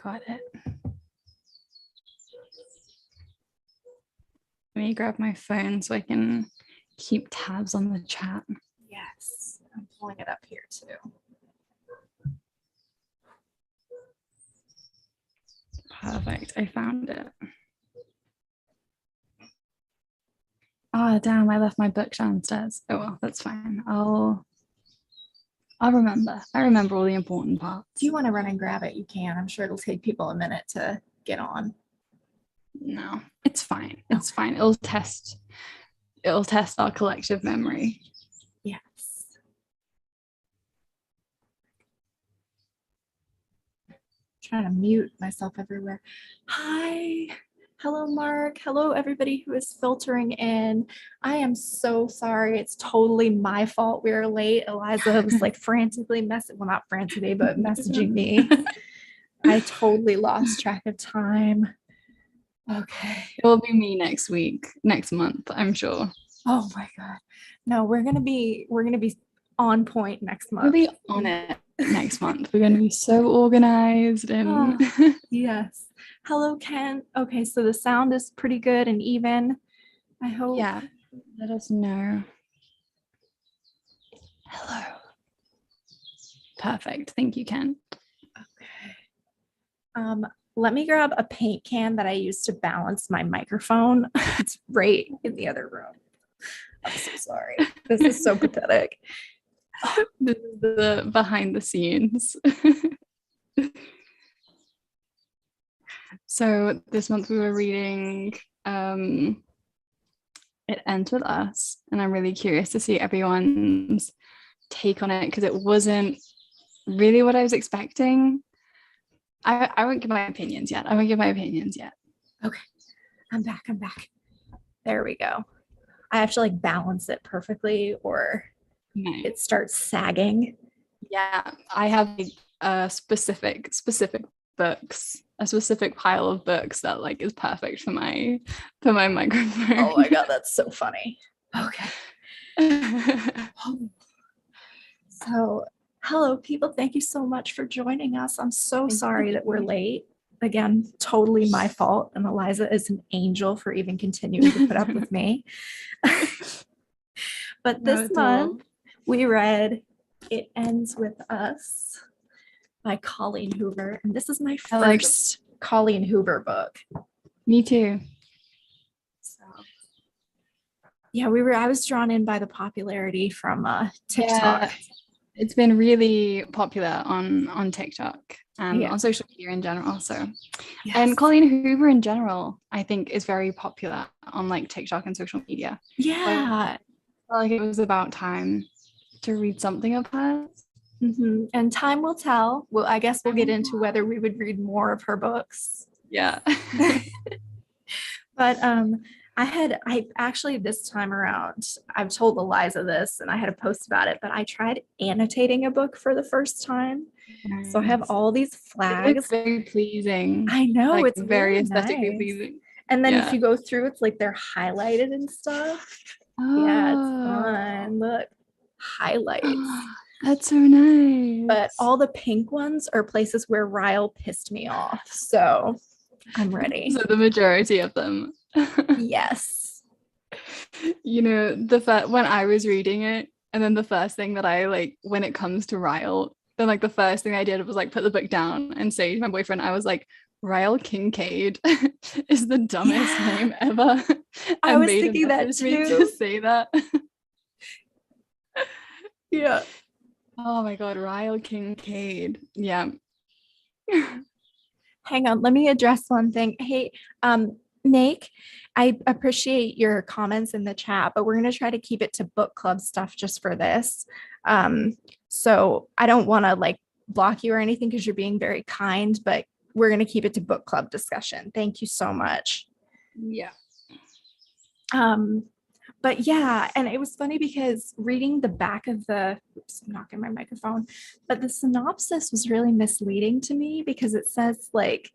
got it. Let me grab my phone so I can keep tabs on the chat. Yes, I'm pulling it up here too. Perfect. I found it. Oh, damn, I left my book downstairs. Oh, well, that's fine. I'll remember. I remember all the important parts. If you want to run and grab it, you can. I'm sure it'll take people a minute to get on. No, it's fine. It's fine. It'll test our collective memory. Yes. Trying to mute myself everywhere. Hi. Hello, Mark. Hello, everybody who is filtering in. I am so sorry. It's totally my fault. We are late. Eliza was like frantically not frantically, but messaging me. I totally lost track of time. Okay. It will be me next month, I'm sure. Oh my God. No, we're gonna be on point next month. We'll be on it next month. We're gonna be so organized and yes. Hello, Ken. Okay, so the sound is pretty good and even. I hope. Yeah. Let us know. Hello. Perfect. Thank you, Ken. Okay. Let me grab a paint can that I use to balance my microphone. It's right in the other room. I'm so sorry. This is so pathetic. This is the behind the scenes. So this month we were reading It Ends With Us, and I'm really curious to see everyone's take on it because it wasn't really what I was expecting. I won't give my opinions yet. Okay. I'm back. There we go. I have to like balance it perfectly or it starts sagging. Yeah, I have specific books, a specific pile of books that like is perfect for my microphone. Oh my God, that's so funny. Okay. So hello, people. Thank you so much for joining us. I'm so sorry that we're late. Again, totally my fault. And Eliza is an angel for even continuing to put up with me. But this month we read It Ends With Us by Colleen Hoover. And this is my first Colleen Hoover book. Me too. So yeah, I was drawn in by the popularity from TikTok. Yeah, it's been really popular on TikTok and on social media in general. So and Colleen Hoover in general, I think, is very popular on like TikTok and social media. Yeah. I felt like it was about time to read something of hers. Mm-hmm. And time will tell. Well, I guess we'll get into whether we would read more of her books. Yeah. But I actually this time around, I've told Eliza this and I had a post about it, but I tried annotating a book for the first time. Nice. So I have all these flags. It's very pleasing. I know, like, it's very really aesthetically nice. pleasing. And then if you go through, it's like they're highlighted and stuff. Oh. Yeah, it's fun. Look, highlights. That's so nice. But all the pink ones are places where Ryle pissed me off. So I'm ready. So the majority of them. Yes. You know, when I was reading it, and then the first thing that I like when it comes to Ryle, then like the first thing I did was like put the book down and say to my boyfriend, I was like, Ryle Kincaid is the dumbest name ever. I was thinking that too. To say that. Yeah. Oh my God, Ryle Kincaid. Yeah. Hang on, let me address one thing. Hey, Nick, I appreciate your comments in the chat, but we're going to try to keep it to book club stuff just for this. So I don't want to like block you or anything because you're being very kind, but we're going to keep it to book club discussion. Thank you so much. Yeah. But yeah, and it was funny because reading the back of I'm knocking my microphone, but the synopsis was really misleading to me because it says like,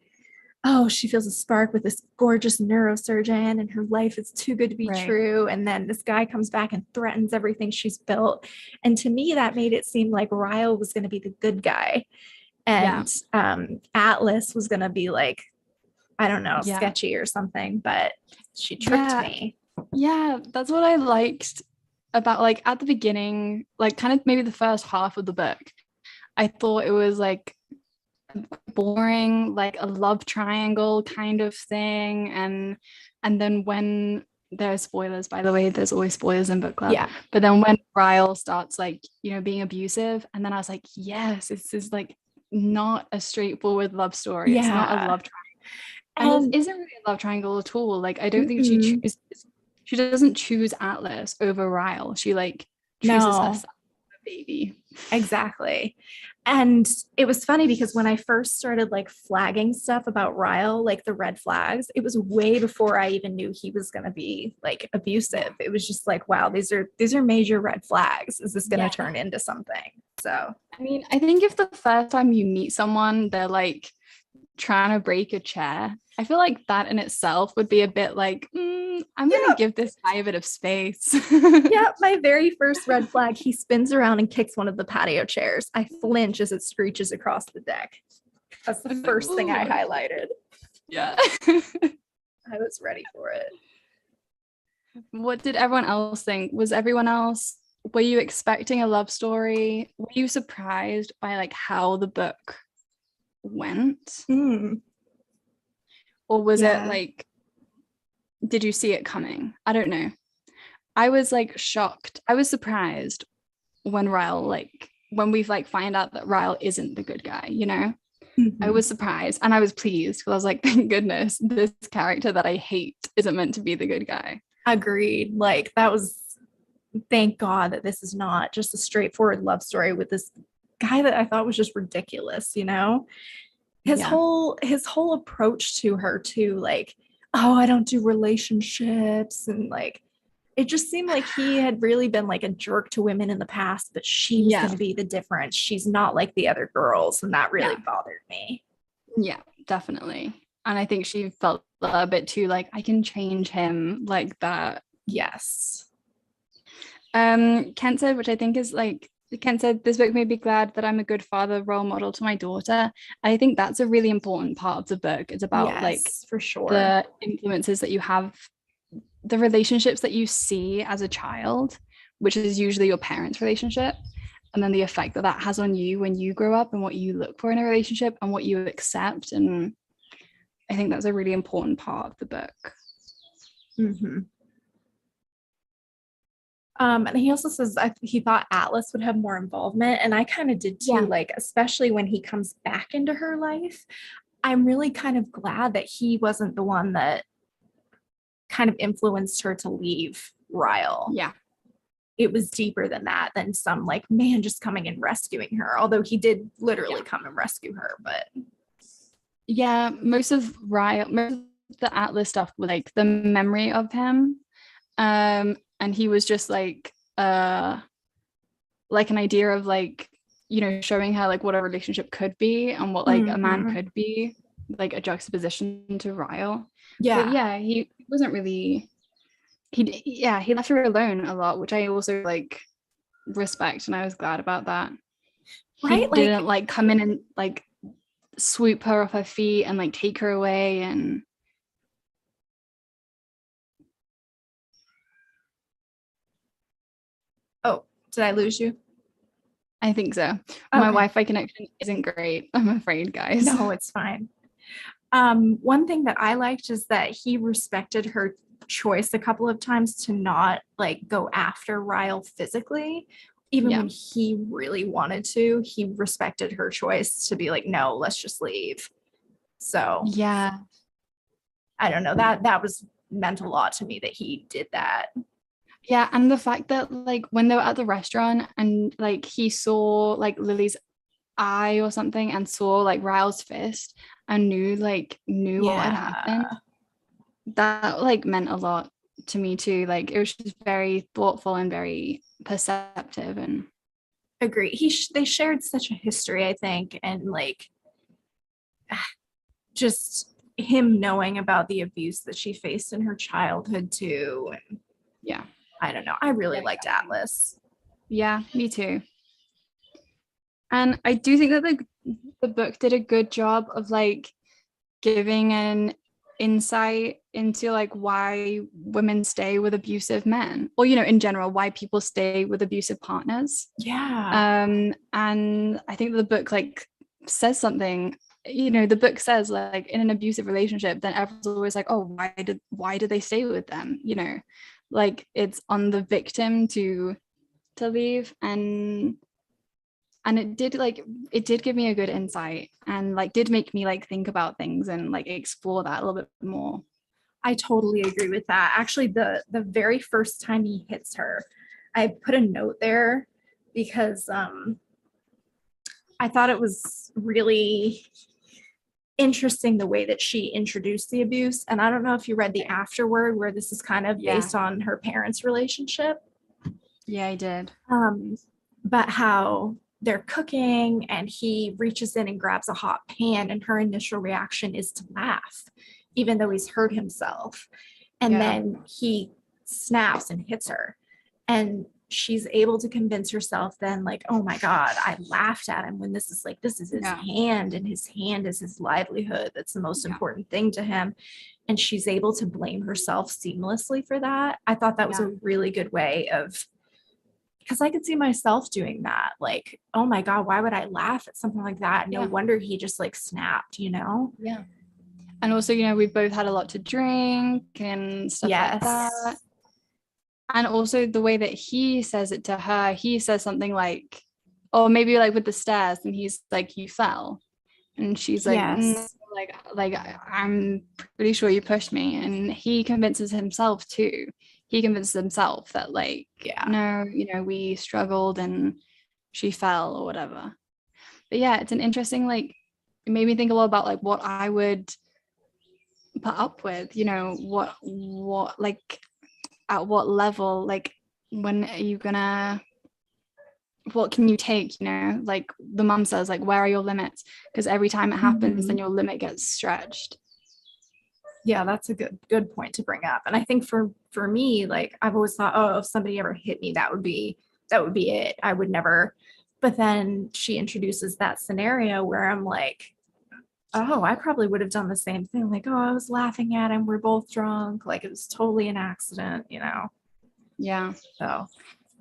oh, she feels a spark with this gorgeous neurosurgeon and her life is too good to be true. And then this guy comes back and threatens everything she's built. And to me, that made it seem like Ryle was going to be the good guy. and Atlas was gonna be like, I don't know, Yeah. sketchy or something, but she tricked me. Yeah, that's what I liked about, like, at the beginning, like kind of maybe the first half of the book. I thought it was like boring, like a love triangle kind of thing. And then when there's spoilers, by the way, there's always spoilers in book club. Yeah. But then when Ryle starts, like, you know, being abusive, and then I was like, yes, this is like not a straightforward love story. It's not a love triangle. And it isn't really a love triangle at all. Like, I don't think she doesn't choose Atlas over Ryle. She like chooses herself, baby. Exactly. And it was funny because when I first started like flagging stuff about Ryle, like the red flags, it was way before I even knew he was going to be like abusive. It was just like, wow, these are major red flags. Is this going to turn into something? So, I mean, I think if the first time you meet someone, they're like trying to break a chair, I feel like that in itself would be a bit like, I'm gonna give this guy a bit of space. Yeah, my very first red flag, he spins around and kicks one of the patio chairs. I flinch as it screeches across the deck. That's the first thing I highlighted. Yeah. I was ready for it. What did everyone else think? Were you expecting a love story? Were you surprised by like how the book went? Or was it like, did you see it coming? I don't know. I was like shocked. I was surprised when we've like find out that Ryle isn't the good guy, you know? I was surprised and I was pleased because I was like, thank goodness this character that I hate isn't meant to be the good guy. Agreed. Like that was, thank God that this is not just a straightforward love story with this guy that I thought was just ridiculous, you know? His whole approach to her too, like, oh, I don't do relationships, and like it just seemed like he had really been like a jerk to women in the past, but she was going to be the difference. She's not like the other girls, and that really bothered me. Yeah, definitely. And I think she felt a bit too like, I can change him like that. Yes. Kent said, which I think is like, Kent said, this book made me glad that I'm a good father role model to my daughter. I think that's a really important part of the book. It's about like for sure the influences that you have, the relationships that you see as a child, which is usually your parents' relationship, and then the effect that that has on you when you grow up and what you look for in a relationship and what you accept. And I think that's a really important part of the book. And he also says he thought Atlas would have more involvement, and I kind of did too. Like, especially when he comes back into her life, I'm really kind of glad that he wasn't the one that kind of influenced her to leave Ryle. Yeah. It was deeper than that, than some like man just coming and rescuing her, although he did literally come and rescue her. But yeah, most of the Atlas stuff was like the memory of him, and he was just like an idea of like, you know, showing her like what a relationship could be and what like a man could be, like a juxtaposition to Ryle. But yeah, he wasn't really, he left her alone a lot, which I also like respect, and I was glad about that. He didn't like come in and like swoop her off her feet and like take her away. And oh, did I lose you? I think so. My Wi-Fi connection isn't great, I'm afraid, guys. No, it's fine. One thing that I liked is that he respected her choice a couple of times to not like go after Ryle physically. Even when he really wanted to, he respected her choice to be like, no, let's just leave. So yeah, I don't know, that was meant a lot to me that he did that. Yeah, and the fact that like when they were at the restaurant and like he saw like Lily's eye or something and saw like Ryle's fist and knew what had happened, that like meant a lot to me too. Like it was just very thoughtful and very perceptive. And agree, they shared such a history, I think, and like just him knowing about the abuse that she faced in her childhood too. And yeah, I don't know, I really liked Atlas. Yeah, me too. And I do think that the book did a good job of like giving an insight into like why women stay with abusive men, or in general why people stay with abusive partners. Yeah. And I think the book like says something. The book says like in an abusive relationship, then everyone's always like, oh, why did they stay with them? Like it's on the victim to leave. And it did give me a good insight, and like did make me like think about things and like explore that a little bit more. I totally agree with that. Actually, the very first time he hits her, I put a note there because I thought it was really interesting the way that she introduced the abuse. And I don't know if you read the afterword where this is kind of based on her parents' relationship. Yeah, I did. But how they're cooking and he reaches in and grabs a hot pan and her initial reaction is to laugh, even though he's hurt himself. And then he snaps and hits her. And she's able to convince herself then like, oh my God, I laughed at him when this is his hand, and his hand is his livelihood. That's the most important thing to him. And she's able to blame herself seamlessly for that. I thought that was a really good way of, because I could see myself doing that. Like, oh my God, why would I laugh at something like that? No wonder he just like snapped, Yeah. And also, we've both had a lot to drink and stuff like that. And also the way that he says it to her, he says something like, or maybe like with the stairs, and he's like, you fell. And she's like, like I'm pretty sure you pushed me. And he convinces himself too. He convinces himself that like, no, we struggled and she fell or whatever. But yeah, it's an interesting, like, it made me think a lot about like what I would put up with, what like at what level, like when are you gonna, what can you take, like the mum says, like where are your limits, because every time it happens then your limit gets stretched. Yeah, that's a good point to bring up. And I think for me, like I've always thought, oh, if somebody ever hit me, that would be it. I would never. But then she introduces that scenario where I'm like, oh, I probably would have done the same thing. Like, oh, I was laughing at him, we're both drunk, like it was totally an accident. Yeah. So,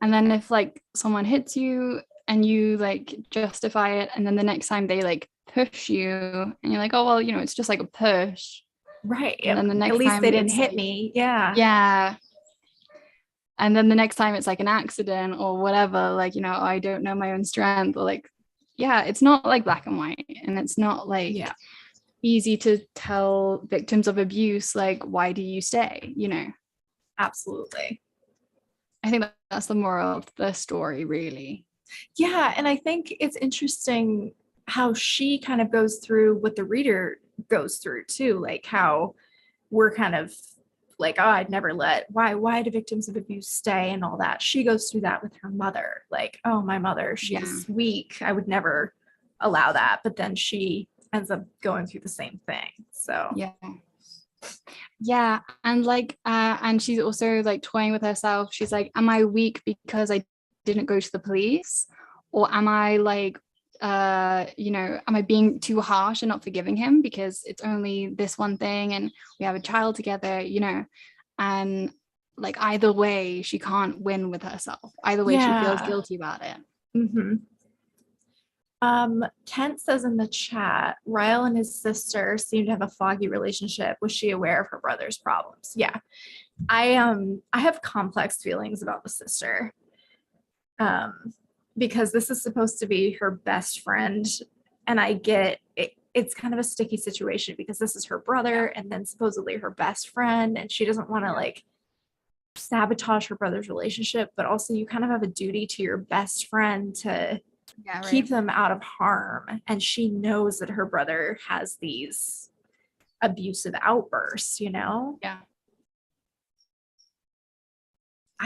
and then if like someone hits you and you like justify it, and then the next time they like push you and you're like, oh well, it's just like a push, right, and then the next at least time they didn't hit me. Yeah, and then the next time it's like an accident or whatever, like I don't know my own strength, or like it's not like black and white, and it's not like easy to tell victims of abuse like, why do you stay? Absolutely. I think that's the moral of the story, really. Yeah, and I think it's interesting how she kind of goes through what the reader goes through too, like how we're kind of like, oh, I'd never why do victims of abuse stay and all that. She goes through that with her mother, like, oh, my mother, she's weak, I would never allow that. But then she ends up going through the same thing. So and like and she's also like toying with herself. She's like, am I weak because I didn't go to the police, or am I like am I being too harsh and not forgiving him because it's only this one thing and we have a child together, and like either way she can't win with herself. Either way she feels guilty about it. Kent says in the chat, Ryle and his sister seem to have a foggy relationship. Was she aware of her brother's problems? Yeah. I have complex feelings about the sister. Because this is supposed to be her best friend, and I get it, it's kind of a sticky situation because this is her brother and then supposedly her best friend, and she doesn't want to like sabotage her brother's relationship, but also you kind of have a duty to your best friend to keep them out of harm. And she knows that her brother has these abusive outbursts, I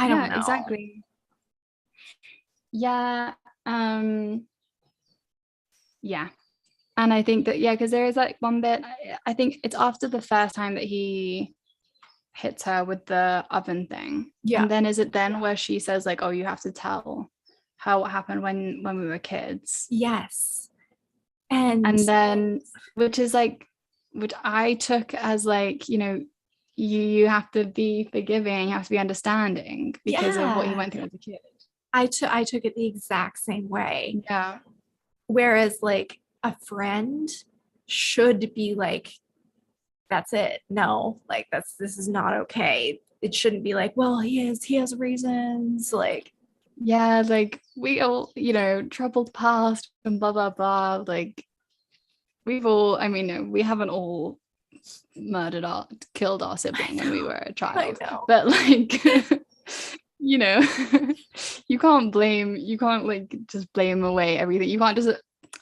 don't know. Exactly. And I think that because there is like one bit, I think it's after the first time that he hits her with the oven thing, and then is it then where she says like, oh, you have to tell her what happened when we were kids? Yes. And then which I took as like, you know, you have to be forgiving, you have to be understanding because of what he went through as a kid. I took it the exact same way. Yeah. Whereas like a friend should be like, that's it. No, like this is not okay. It shouldn't be like, well, he has reasons. Like, yeah, like we all, you know, troubled past and blah blah blah. Like we've all, I mean, no, we haven't all killed our sibling when we were a child, but like you know, you can't like just blame away everything. You can't just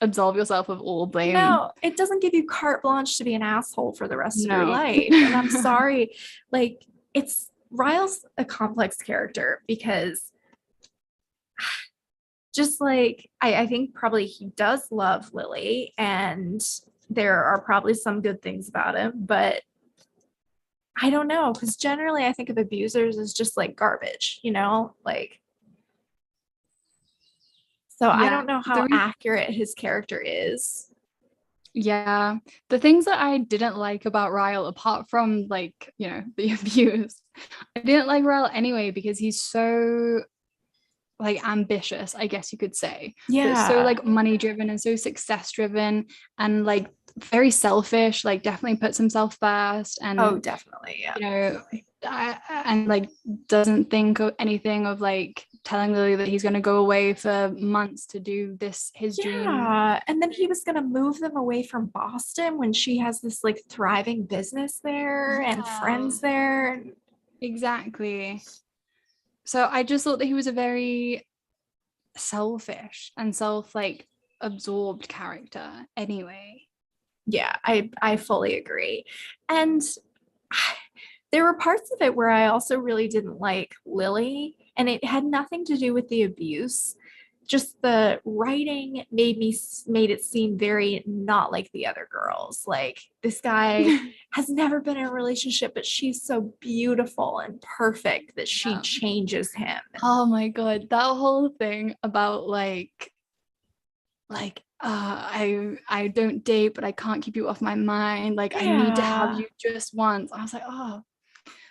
absolve yourself of all blame. No, it doesn't give you carte blanche to be an asshole for the rest of your No. life. And I'm sorry, like Ryle's a complex character because just like I think probably he does love Lily and there are probably some good things about him, but I don't know, because generally I think of abusers as just like garbage, you know, like, so I don't know how accurate his character is. Yeah, the things that I didn't like about Ryle, apart from like, you know, the abuse, I didn't like Ryle anyway because he's so like ambitious, I guess you could say. Yeah. But so like money driven and so success driven and like very selfish, like definitely puts himself first. And oh, definitely. Yeah. You know, and like doesn't think of anything of like telling Lily that he's going to go away for months to do his dream. Yeah, and then he was going to move them away from Boston when she has this like thriving business there and friends there. Exactly. So I just thought that he was a very selfish and like absorbed character anyway. Yeah, I fully agree. And there were parts of it where I also really didn't like Lily, and it had nothing to do with the abuse. Just the writing made it seem very not like the other girls. Like this guy has never been in a relationship, but she's so beautiful and perfect that she changes him. Oh my god, that whole thing about I don't date, but I can't keep you off my mind. Like I need to have you just once. I was like, oh.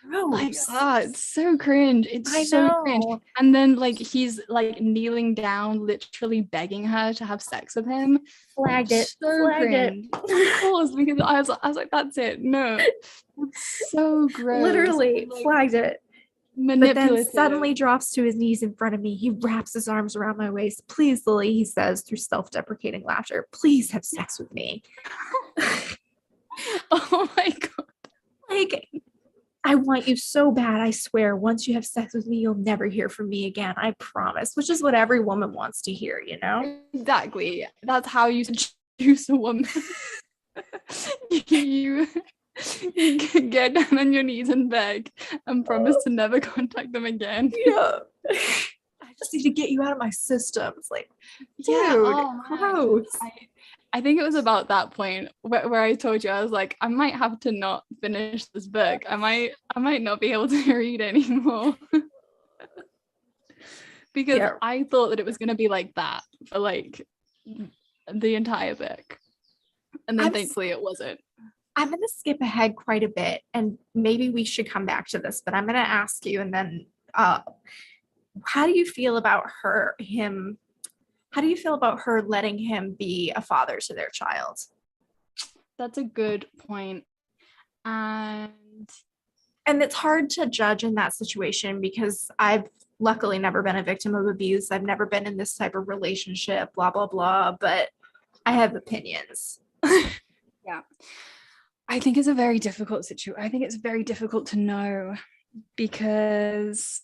Like, it's so cringe. It's so cringe. And then like he's like kneeling down, literally begging her to have sex with him. Flagged it. So cringe. Of course, because I was like, that's it. No. It's so gross. Literally like, flagged it. But then suddenly drops to his knees in front of me. He wraps his arms around my waist. Please, Lily, he says through self-deprecating laughter, please have sex with me. Oh my god. Like, I want you so bad. I swear, once you have sex with me, you'll never hear from me again. I promise. Which is what every woman wants to hear, you know? Exactly. That's how you seduce a woman. you get down on your knees and beg and promise to never contact them again. Yeah. I just need to get you out of my system. It's like, dude, gross. I think it was about that point where I told you, I was like, I might have to not finish this book. I might not be able to read anymore. Because I thought that it was going to be like that for like the entire book. And then thankfully it wasn't. I'm going to skip ahead quite a bit and maybe we should come back to this, but I'm going to ask you and then how do you feel about her letting him be a father to their child? That's a good point. And it's hard to judge in that situation because I've luckily never been a victim of abuse. I've never been in this type of relationship, blah, blah, blah, but I have opinions. Yeah. I think it's a very difficult situation. I think it's very difficult to know because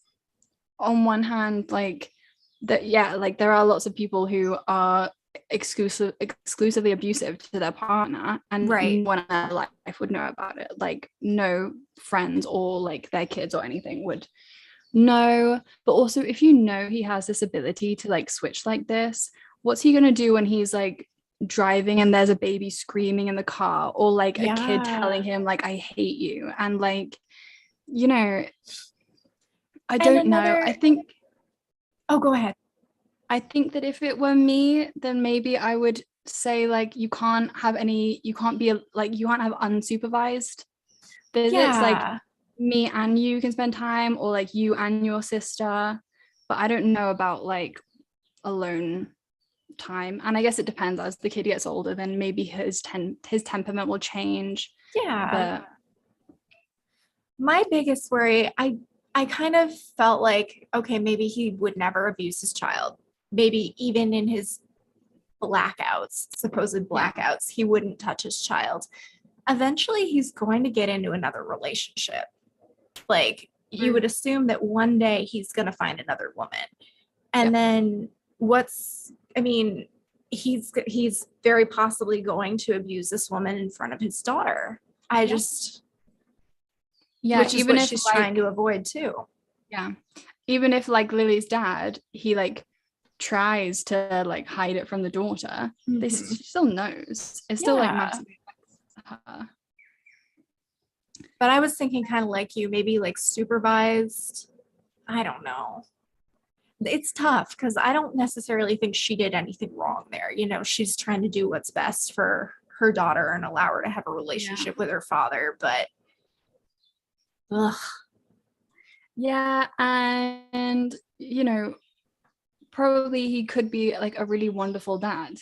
on one hand, like that, yeah, like there are lots of people who are exclusively abusive to their partner and no one in their life would know about it. Like no friends or like their kids or anything would know. But also if you know he has this ability to like switch like this, what's he gonna do when he's like driving and there's a baby screaming in the car or like a kid telling him like I hate you and like, you know, I don't know. I think go ahead. I think that if it were me, then maybe I would say like you can't have unsupervised visits, like Yeah. me and you can spend time, or like you and your sister, but I don't know about like alone time. And I guess it depends, as the kid gets older, then maybe his temperament will change. Yeah. But My biggest worry, I kind of felt like, okay, maybe he would never abuse his child. Maybe even in his blackouts, supposed yeah, blackouts, he wouldn't touch his child. Eventually, he's going to get into another relationship. Like, you would assume that one day he's going to find another woman. And yeah, then I mean, he's very possibly going to abuse this woman in front of his daughter. I yeah, just, yeah, which is even what if she's like, trying to avoid too. yeah, even if like Lily's dad, he like tries to like hide it from the daughter, Mm-hmm. she still knows. It still like Yeah. massively affects her. But I was thinking kind of like you, maybe like supervised. I don't know. It's tough because I don't necessarily think she did anything wrong there. You know, she's trying to do what's best for her daughter and allow her to have a Yeah. relationship with her father. But ugh, Yeah, and probably he could be like a really wonderful dad.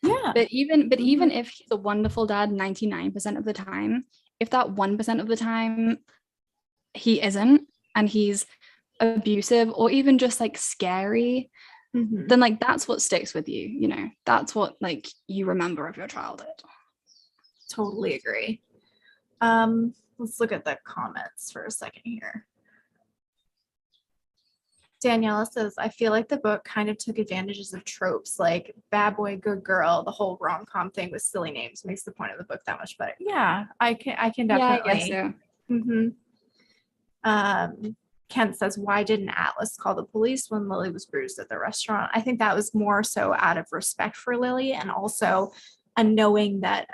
yeah. But even Mhm. if he's a wonderful dad 99% of the time, if that 1% of the time he isn't, and he's abusive or even just like scary, Mhm. then like that's what sticks with you, that's what like you remember of your childhood. Totally agree. Let's look at the comments for a second here. Daniela says, I feel like the book kind of took advantages of tropes like bad boy, good girl, the whole rom-com thing with silly names makes the point of the book that much better. Yeah, I can Yeah, I guess definitely. so. Mhm. Kent says, why didn't Atlas call the police when Lily was bruised at the restaurant? I think that was more so out of respect for Lily and also a knowing that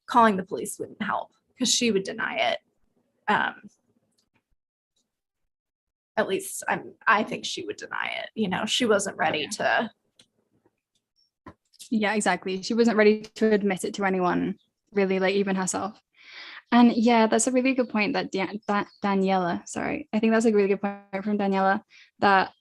calling the police wouldn't help because she would deny it. At least I think she would deny it. You know, she wasn't ready to. Yeah, exactly. She wasn't ready to admit it to anyone, really, like even herself. And yeah, that's a really good point that Daniela, sorry, I think that's a really good point from Daniela, that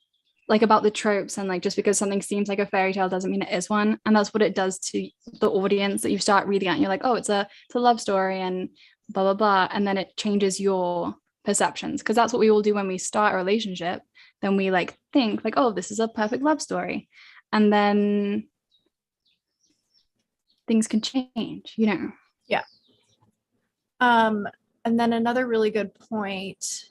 like about the tropes, and like just because something seems like a fairy tale doesn't mean it is one. And that's what it does to the audience, that you start reading it and you're like, oh, it's a love story and blah blah blah, and then it changes your perceptions, because that's what we all do when we start a relationship. Then we like think like, oh, this is a perfect love story, and then things can change. Yeah. Um, and then another really good point.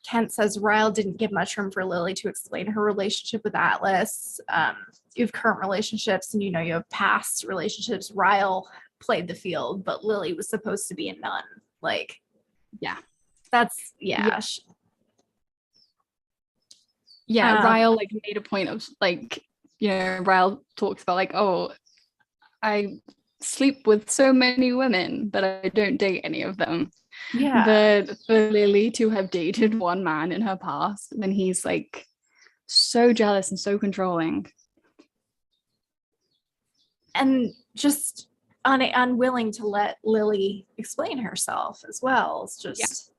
Kent says Ryle didn't give much room for Lily to explain her relationship with Atlas. You have current relationships and you have past relationships. Ryle played the field, but Lily was supposed to be a nun. Like, Yeah. that's, yeah. Yeah, Ryle like made a point of like, Ryle talks about like, oh, I sleep with so many women, but I don't date any of them. Yeah. But for Lily to have dated one man in her past, then he's like so jealous and so controlling. And just unwilling to let Lily explain herself as well. It's just,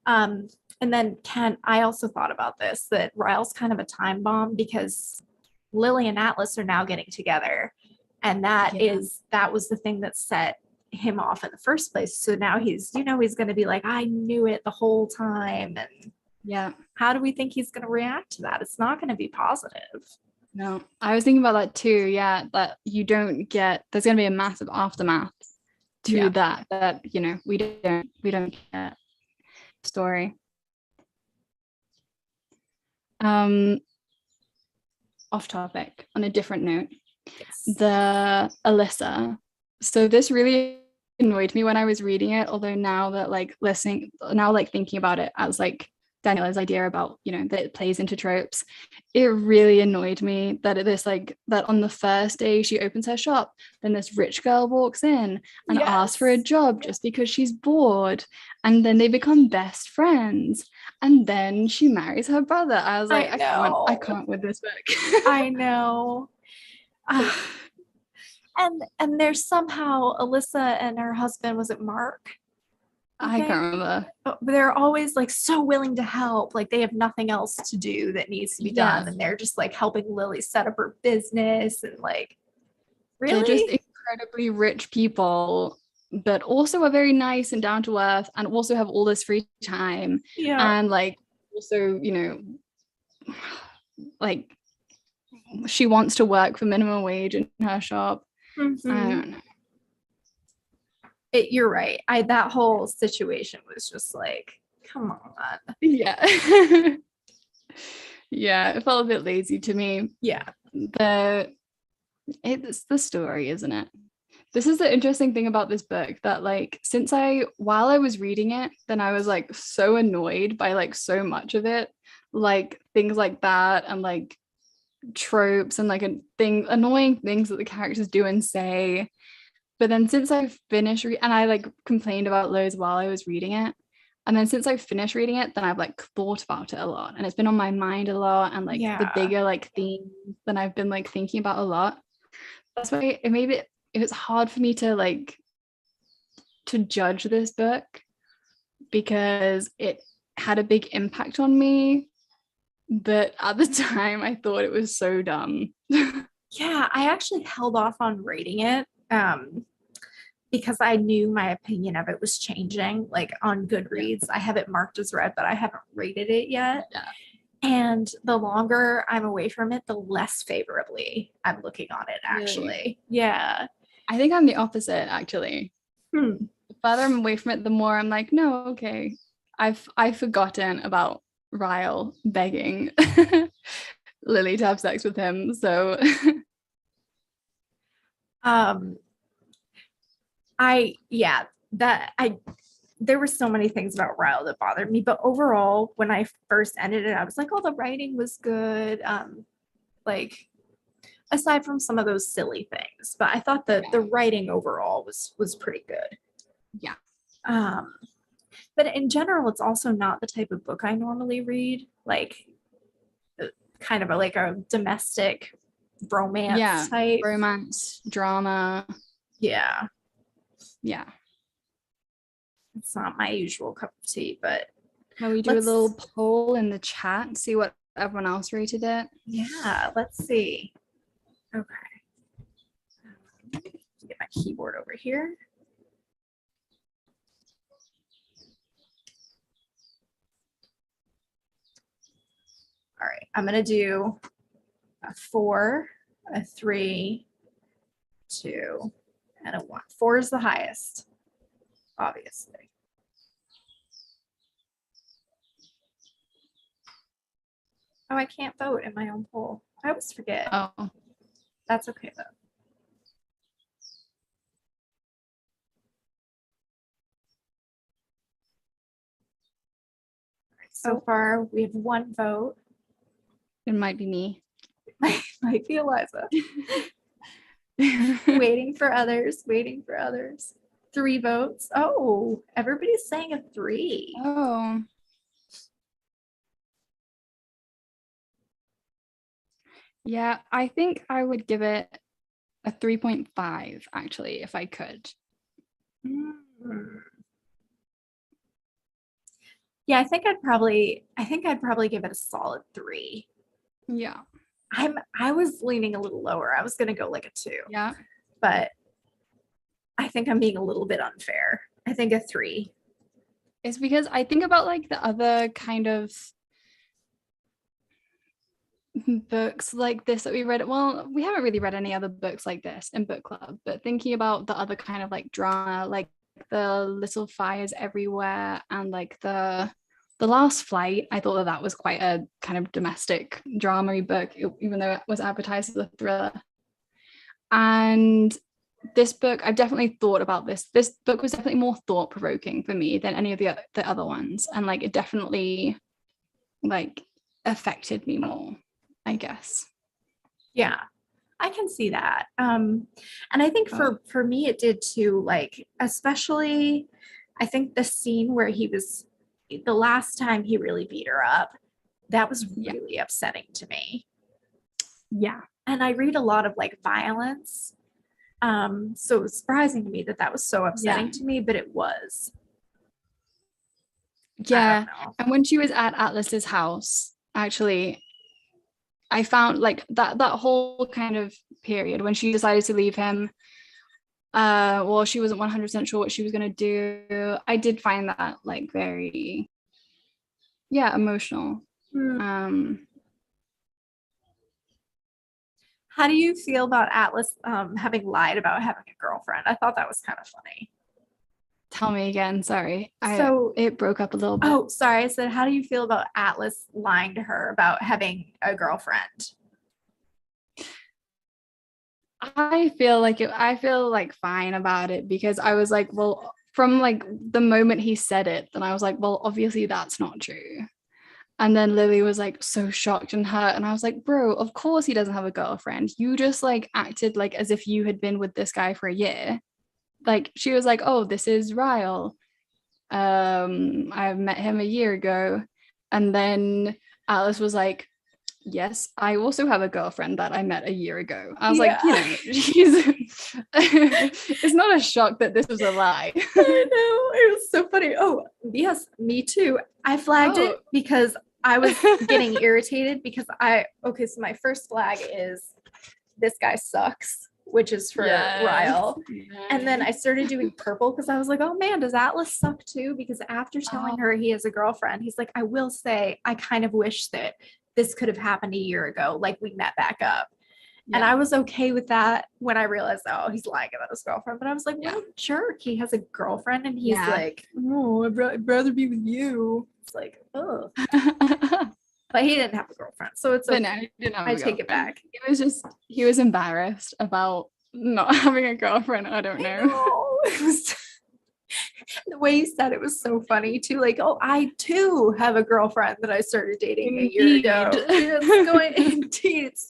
and then I also thought about this, that Ryle's kind of a time bomb because Lily and Atlas are now getting together. And that was the thing that set him off in the first place. So now he's going to be like, I knew it the whole time. And yeah. How do we think he's going to react to that? It's not going to be positive. No, I was thinking about that too. Yeah, that you don't get, there's going to be a massive aftermath to that we don't get story. Off topic, on a different note, the Alyssa. So this really annoyed me when I was reading it, although now that like thinking about it as like Daniela's idea about, that it plays into tropes, it really annoyed me that that on the first day she opens her shop, then this rich girl walks in and asks for a job just because she's bored, and then they become best friends, and then she marries her brother. I was like, I can't with this book. I know. Uh, and there's somehow Alyssa and her husband, was it Mark? I can't remember. They're always like so willing to help. Like they have nothing else to do that needs to be Yeah. done. And they're just like helping Lily set up her business and like, They're just really? incredibly rich people, but also are very nice and down to earth, and also have all this free time. Yeah. And like also, you know, like she wants to work for minimum wage in her shop. I Mhm. don't know. You're right. That whole situation was just like, come on. Yeah. Yeah, it felt a bit lazy to me. Yeah. It's the story, isn't it? This is the interesting thing about this book, that like while I was reading it, then I was like so annoyed by like so much of it, like things like that, and like tropes and like annoying things that the characters do and say. But then since I've finished and I like complained about loads while I was reading it, and then since I've finished reading it, then I've like thought about it a lot, and it's been on my mind a lot, and like the Yeah. bigger like themes that I've been like thinking about a lot. That's why it was hard for me to like to judge this book, because it had a big impact on me, but at the time I thought it was so dumb. Yeah. I actually held off on rating it. Because I knew my opinion of it was changing. Like on Goodreads, I have it marked as read, but I haven't rated it yet. Yeah. And the longer I'm away from it, the less favorably I'm looking on it, Really? actually. Yeah. I think I'm the opposite, actually. Hmm. The farther I'm away from it, the more I'm like, no, okay. I've forgotten about Ryle begging Lily to have sex with him. So Um, yeah, there were so many things about Ryle that bothered me, but overall, when I first ended it, I was like, oh, the writing was good. Like aside from some of those silly things, but I thought that the writing overall was pretty good. yeah. Um, but in general, it's also not the type of book I normally read, like kind of like a domestic romance Yeah. type. Romance, drama. Yeah, Yeah. it's not my usual cup of tea, but Can we do a little let's, poll in the chat, see what everyone else rated it? yeah, let's see. Okay. Get my keyboard over here. All right, I'm gonna do a 4, a 3, 2, and a 1. 4 is the highest, obviously. Oh, I can't vote in my own poll. I always forget. Oh, That's okay though. So far, we have 1 vote. it might be me. Might be Eliza. Waiting for others, waiting for others. 3 votes. Oh, everybody's saying a 3. Oh. Yeah, I think I would give it a 3.5 actually, if I could. Mm. Yeah, I think I'd probably give it a solid 3. Yeah. I was leaning a little lower. I was gonna go like a 2, Yeah. but I think I'm being a little bit unfair. I think a 3. It's because I think about like the other kind of books like this that we read. Well, we haven't really read any other books like this in book club, but thinking about the other kind of like drama, like the Little Fires Everywhere, and like the Last Flight, I thought that was quite a kind of domestic drama book, even though it was advertised as a thriller. And this book, I've definitely thought about this. This book was definitely more thought provoking for me than any of the other ones, and like it definitely like affected me more, I guess. Yeah, I can see that. And I think for me it did too, like especially I think the scene where he was the last time he really beat her up, that was Yeah. really upsetting to me. Yeah. and I read a lot of like violence. So it was surprising to me that that was so upsetting to me, but it was. Yeah. And when she was at Atlas's house, actually, I found like that whole kind of period when she decided to leave him, well, she wasn't 100% sure what she was going to do. I did find that like very, yeah, emotional. How do you feel about Atlas having lied about having a girlfriend? I thought that was kind of funny. Tell me again, sorry. So it broke up a little bit. Oh, sorry. I said, how do you feel about Atlas lying to her about having a girlfriend? I feel like fine about it, because I was like, well, from like the moment he said it, then I was like, well, obviously that's not true. And then Lily was like so shocked and hurt, and I was like, bro, of course he doesn't have a girlfriend. You just like acted like as if you had been with this guy for a year. Like she was like, oh, this is Ryle. I met him a year ago. And then Alice was like, yes, I also have a girlfriend that I met a year ago. I was like, you know, it's not a shock that this was a lie. I know, it was so funny. Oh, yes, me too. I flagged it because I was getting irritated because so my first flag is this guy sucks, which is for Ryle. And then I started doing purple because I was like, oh man, does Atlas suck too? Because after telling her he has a girlfriend, he's like, I will say, I kind of wish that this could have happened a year ago, like we met back up. And I was okay with that when I realized, oh, he's lying about his girlfriend. But I was like, what a jerk. He has a girlfriend and he's like, oh, I'd rather be with you. It's like, oh. But he didn't have a girlfriend, so it's okay. No, he didn't have I take it back. It was just he was embarrassed about not having a girlfriend. I don't know. It was the way he said it was so funny too. Like, oh, I too have a girlfriend that I started dating a year ago.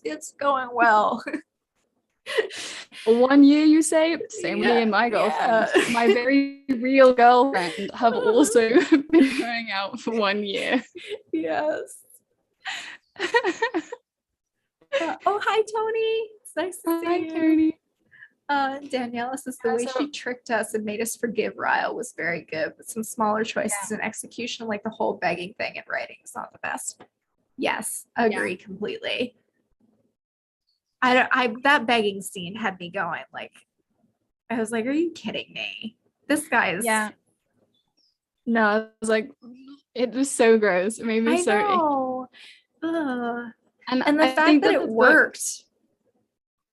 It's going well. 1 year, you say? Same with me and my girlfriend. My very real girlfriend have also been going out for 1 year. Yes. Oh, hi, Tony. It's nice to see you. Tony. Danielle says the way she tricked us and made us forgive Ryle was very good, but some smaller choices in execution, like the whole begging thing in writing, is not the best. Yes, agree completely. That begging scene had me going like, I was like, are you kidding me? This guy is. Yeah. No, I was like, it was so gross. It made me so icky. And the fact that it worked.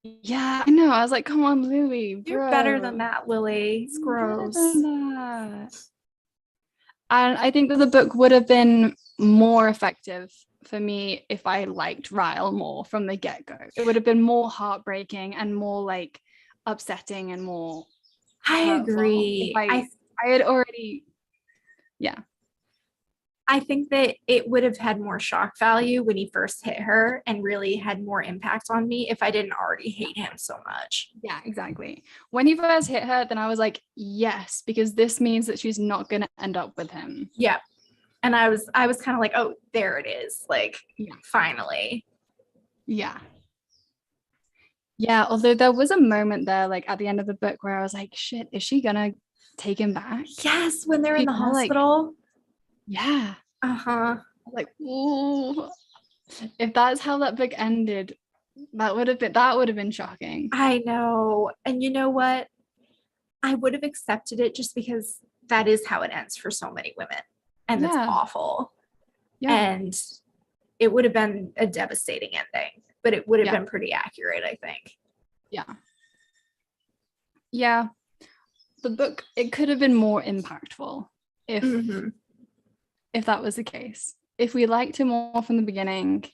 Yeah, I know. I was like, come on, Lily. You're better than that, Lily. It's gross. And I think that the book would have been more effective for me if I liked Ryle more from the get-go. It would have been more heartbreaking and more like upsetting and more I agree. I had already I think that it would have had more shock value when he first hit her and really had more impact on me if I didn't already hate him so much. Yeah, exactly. When he first hit her, then I was like, yes, because this means that she's not going to end up with him. Yeah. And I was kind of like, oh, there it is. Like, finally. Yeah. Yeah, although there was a moment there, like at the end of the book, where I was like, shit, is she going to take him back? Yes, when they're in the hospital. Like, yeah. Like, ooh. If that's how that book ended, that would have been shocking. I know. And you know what? I would have accepted it just because that is how it ends for so many women. And that's awful. Yeah. And it would have been a devastating ending, but it would have been pretty accurate, I think. Yeah. Yeah. The book, it could have been more impactful if that was the case. If we liked him more from the beginning.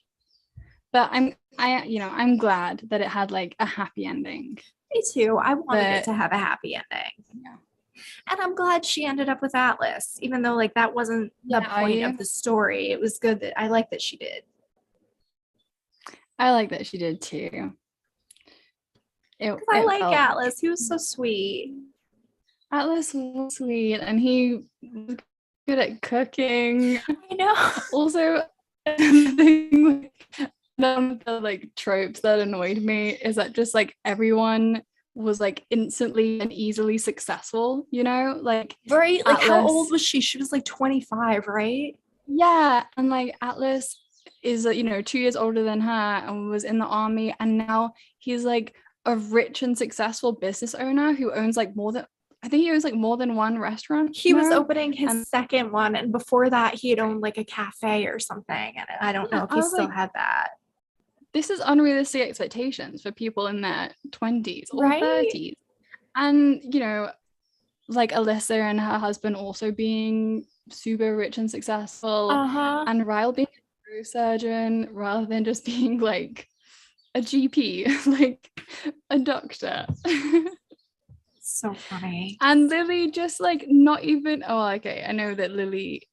But I'm glad that it had like a happy ending. Me too. I wanted it to have a happy ending. Yeah. And I'm glad she ended up with Atlas, even though like that wasn't the point of the story. It was good that I like that she did. I like that she did too. I like Atlas. He was so sweet. Atlas was sweet, and he was good at cooking. I know. Also, the thing with One of the like tropes that annoyed me is that just like everyone was like instantly and easily successful, you know, like Right? Like, how Atlas. old was she? She was like 25, right? Yeah, and like Atlas is 2 years older than her and was in the army, and now he's like a rich and successful business owner who owns like I think he owns like more than one restaurant He was now. opening his And second one, and before that, he had owned like a cafe or something. And I don't know if I he was still like, had that. this is unrealistic expectations for people in their 20s or Right? 30s. And like Alyssa and her husband also being super rich and successful, Uh-huh. and Ryle being a neurosurgeon rather than just being like a GP, like a doctor. So funny. And Lily just like not even, oh, okay, I know that Lily,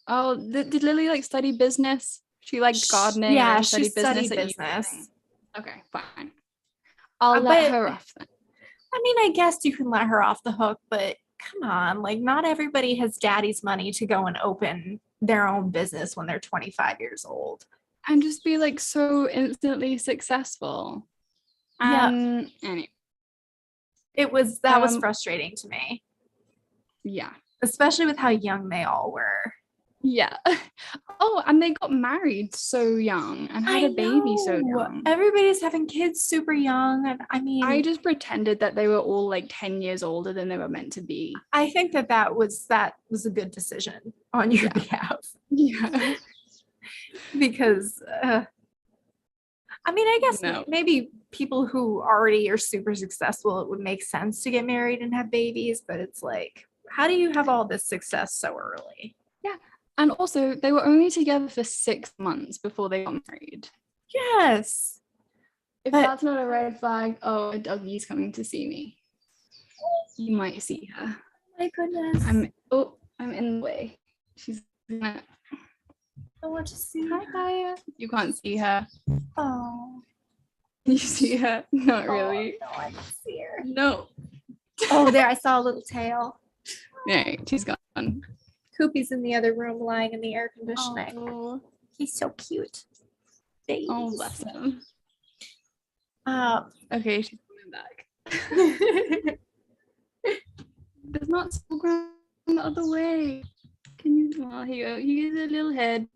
did Lily like study business? She liked gardening and Yeah, then she studied business studied at business. uni. Okay, fine. I'll let But her off then. I mean, I guess you can let her off the hook, but come on, like not everybody has daddy's money to go and open their own business when they're 25 years old. And just be like so instantly successful. Yeah, Anyway, that was frustrating to me, yeah. especially with how young they all were. Yeah. Oh, and they got married so young and had I a baby so know young. everybody's having kids super young, and I I mean, just pretended that they were all like 10 years older than they were meant to be. I think that was a good decision on your behalf. Yeah. Because I mean, I guess No. maybe people who already are super successful, it would make sense to get married and have babies, but it's like, how do you have all this success so early? Yeah. And also, they were only together for 6 months before they got married. Yes. If But that's not a red flag, oh, a doggy's coming to see me. You might see her. my goodness. I'm in the way. She's gonna. I want to see. Hi, Kaya. You can't see her. Oh. You see her? Not really. No, I can see her. No. Oh, there, I saw a little tail. Yeah, she's gone. Koopy's in the other room lying in the air conditioning. Oh, He's so cute. Babies. oh bless him. Okay, she's coming back. Does not still ground the other way. Can you? Oh, here you go. You get a little head.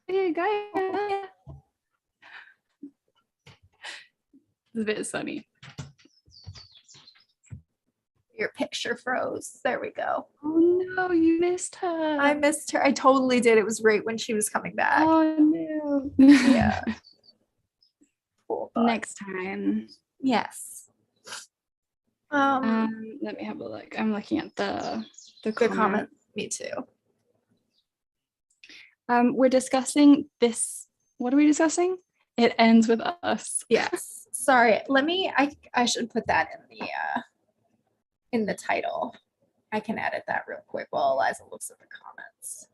Hey, Gaia. It's a bit sunny. Your picture froze. There we go. Oh no, you missed her. I missed her. I totally did. It was right when she was coming back. Oh no. Yeah. Cool. Next time. Yes. Let me have a look. I'm looking at the comment. Me too. We're discussing this. What are we discussing? It ends with us. Yes. Sorry. I should put that in the title. I can edit that real quick while Eliza looks at the comments.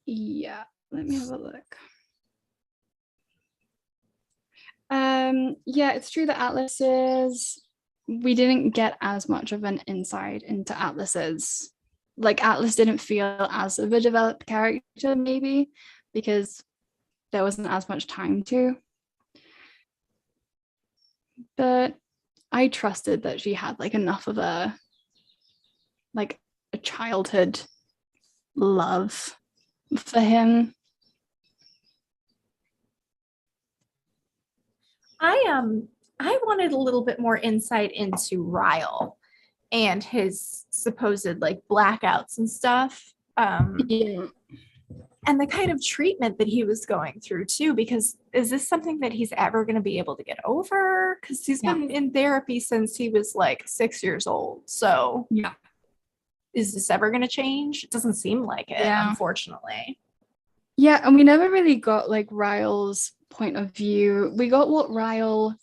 Yeah. Let me have a look. Yeah, it's true that we didn't get as much of an insight into Atlas's. Like Atlas didn't feel as of a developed character, maybe, because there wasn't as much time to. But I trusted that she had like enough of a childhood love for him. I wanted a little bit more insight into Ryle and his supposed like blackouts and stuff. Yeah. And the kind of treatment that he was going through too, because is this something that he's ever going to be able to get over? Because he's been in therapy since he was like 6 years old. So yeah, is this ever going to change? It doesn't seem like it, unfortunately. Yeah, and we never really got like Ryle's point of view. We got what Ryle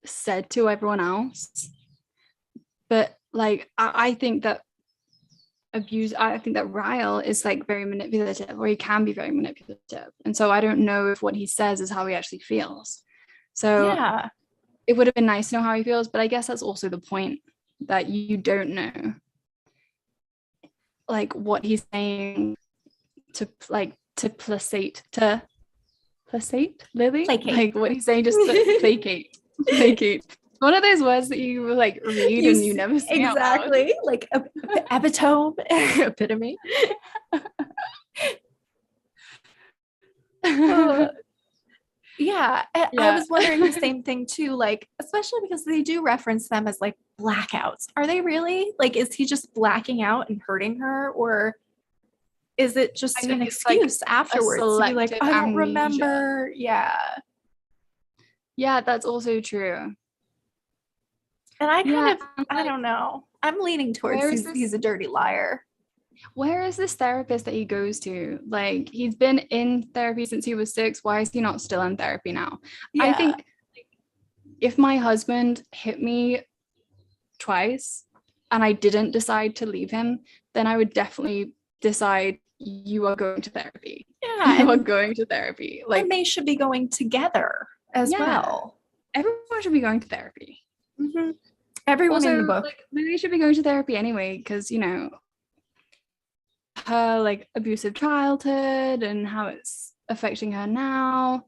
said to everyone else, but like I think that Ryle is like very manipulative, or he can be very manipulative, and so I don't know if what he says is how he actually feels. So yeah, it would have been nice to know how he feels, but I guess that's also the point, that you don't know like what he's saying to placate, to Placate? Lily? Placate. Like what he's saying, just placate. Placate. One of those words that you like read and you never say exactly out loud. like epitome, epitome. Yeah, I was wondering the same thing too, like especially because they do reference them as like blackouts. Are they really? Like, is he just blacking out and hurting her, or is it just an excuse like afterwards to be like, I don't remember? Yeah. Yeah, that's also true. And I kind of, I don't know. I'm leaning towards he's a dirty liar. Where is this therapist that he goes to? Like, he's been in therapy since he was 6. Why is he not still in therapy now? Yeah. I think if my husband hit me twice and I didn't decide to leave him, then I would definitely decide you are going to therapy. Yeah. You are going to therapy. Like, and they should be going together as well. Everyone should be going to therapy. Mm-hmm. Everyone also, in the book. Like, they should be going to therapy anyway, because, you know, her like abusive childhood and how it's affecting her now.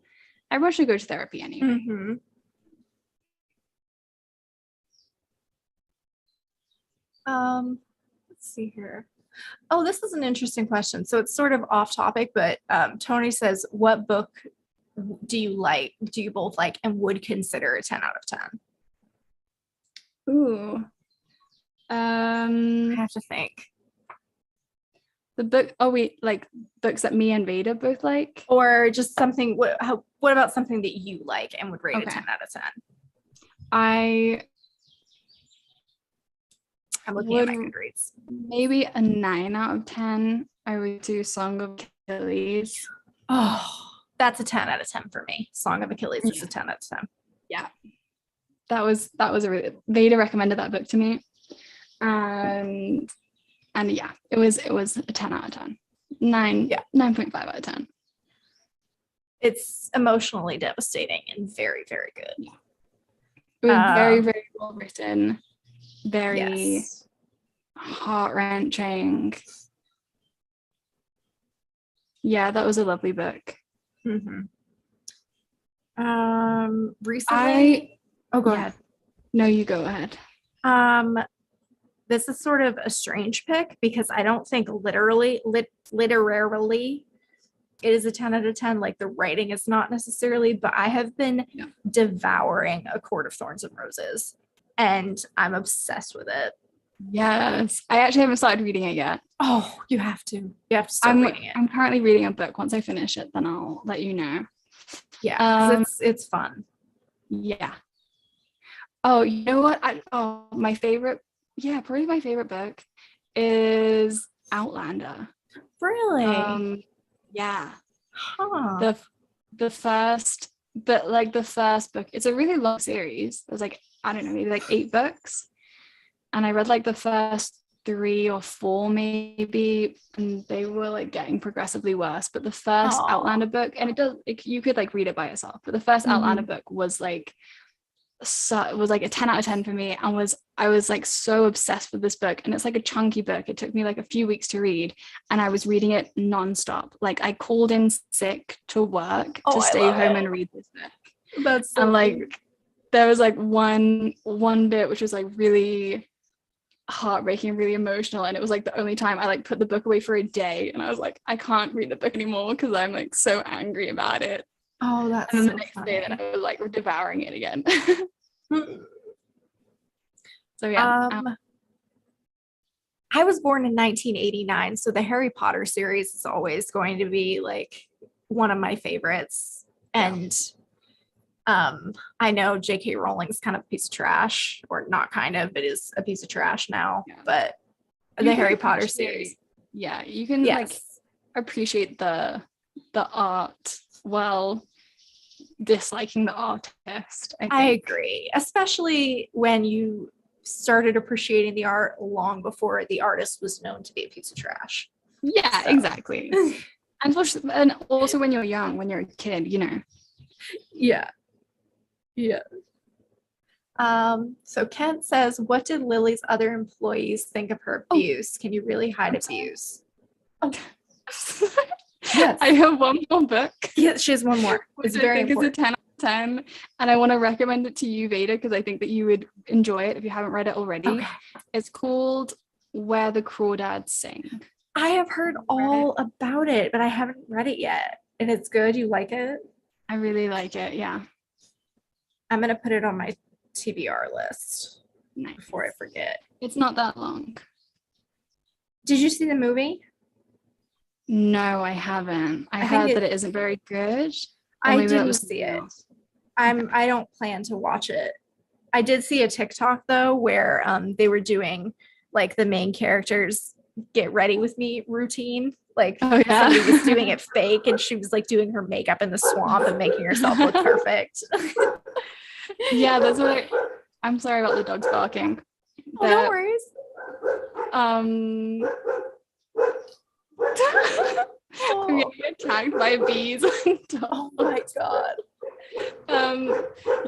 Everyone should go to therapy anyway. Mm-hmm. Let's see here. Oh, this is an interesting question. So it's sort of off topic, but Tony says, what book do you like? Do you both like and would consider a 10 out of 10? Ooh. I have to think. The book, like books that me and Veda both like? Or just something, what about something that you like and would rate a 10 out of 10? I'm looking at my Goodreads. Maybe a 9 out of 10. I would do Song of Achilles. Oh, that's a 10 out of 10 for me. Song of Achilles is a 10 out of 10. Yeah. That was a really, Veda recommended that book to me. And yeah, it was a 10 out of 10. 9.5 out of 10. It's emotionally devastating and very, very good. Yeah. It was very, very well written. Very heart-wrenching. Yeah, that was a lovely book. Mm-hmm. Recently, go ahead. No, you go ahead. This is sort of a strange pick because I don't think literarily it is a 10 out of 10. Like the writing is not necessarily, but I have been devouring A Court of Thorns and Roses and I'm obsessed with it. Yes. I actually haven't started reading it yet. Oh, you have to. You have to start reading it. I'm currently reading a book. Once I finish it, then I'll let you know. Yeah, it's fun. Yeah. Oh, you know what? My favorite, probably my favorite book is Outlander. Really? Yeah. Huh. The first book, it's a really long series. There's like, I don't know, maybe like 8 books. And I read like the first 3 or 4 maybe, and they were like getting progressively worse. But the first Outlander book, and you could like read it by yourself, but the first Outlander book was like a 10 out of 10 for me, and I was like so obsessed with this book. And it's like a chunky book. It took me like a few weeks to read, and I was reading it nonstop. Like I called in sick to work to stay home and read this book. That's so and like there was like one bit which was like really heartbreaking, really emotional, and it was like the only time I like put the book away for a day, and I was like, I can't read the book anymore because I'm like so angry about it. Oh, that's and then the next day that I was like devouring it again. So yeah. I was born in 1989, so the Harry Potter series is always going to be like one of my favorites. And I know J.K. Rowling's kind of a piece of trash, or not kind of, it is a piece of trash now, but the Harry Potter series. Yeah, you can like appreciate the art while disliking the artist. I agree, especially when you started appreciating the art long before the artist was known to be a piece of trash. Yeah, exactly. and also when you're young, when you're a kid, you know. Yeah. So Kent says, what did Lily's other employees think of her abuse? Can you really hide abuse? Yes. I have one more book. Yeah, she has one more. It's which very I think important. is a 10 out of 10. And I want to recommend it to you, Veda, because I think that you would enjoy it if you haven't read it already. Okay. It's called Where the Crawdads Sing. I have heard all about it, but I haven't read it yet. And it's good. You like it? I really like it. Yeah. I'm going to put it on my TBR list Nice. before I forget. It's not that long. Did you see the movie? No, I haven't. I heard that it isn't very good. I didn't see it. I don't plan to watch it. I did see a TikTok though where they were doing like the main characters get ready with me routine. Like somebody was doing it fake and she was like doing her makeup in the swamp and making herself look perfect. Yeah, that's what I'm sorry about the dogs barking. Oh, no worries. I'm getting attacked by bees. Oh my god.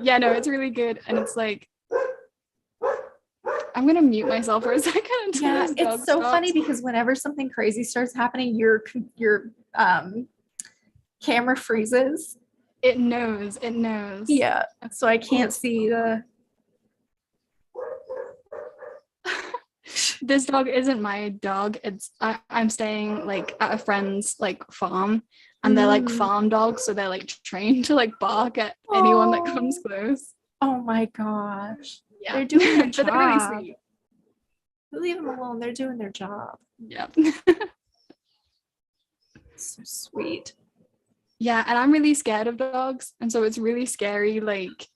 Yeah, no, it's really good. And it's like I'm gonna mute myself for a second. Yeah, it's so funny because whenever something crazy starts happening, your camera freezes. It knows. Yeah, so I can't see the. This dog isn't my dog. I'm staying like at a friend's like farm, and they're like farm dogs, so they're like trained to like bark at anyone that comes close. Oh my gosh. Yeah. They're doing their job. But they're really sweet. Leave them alone. They're doing their job. Yeah. So sweet. Yeah, and I'm really scared of dogs, and so it's really scary. Like,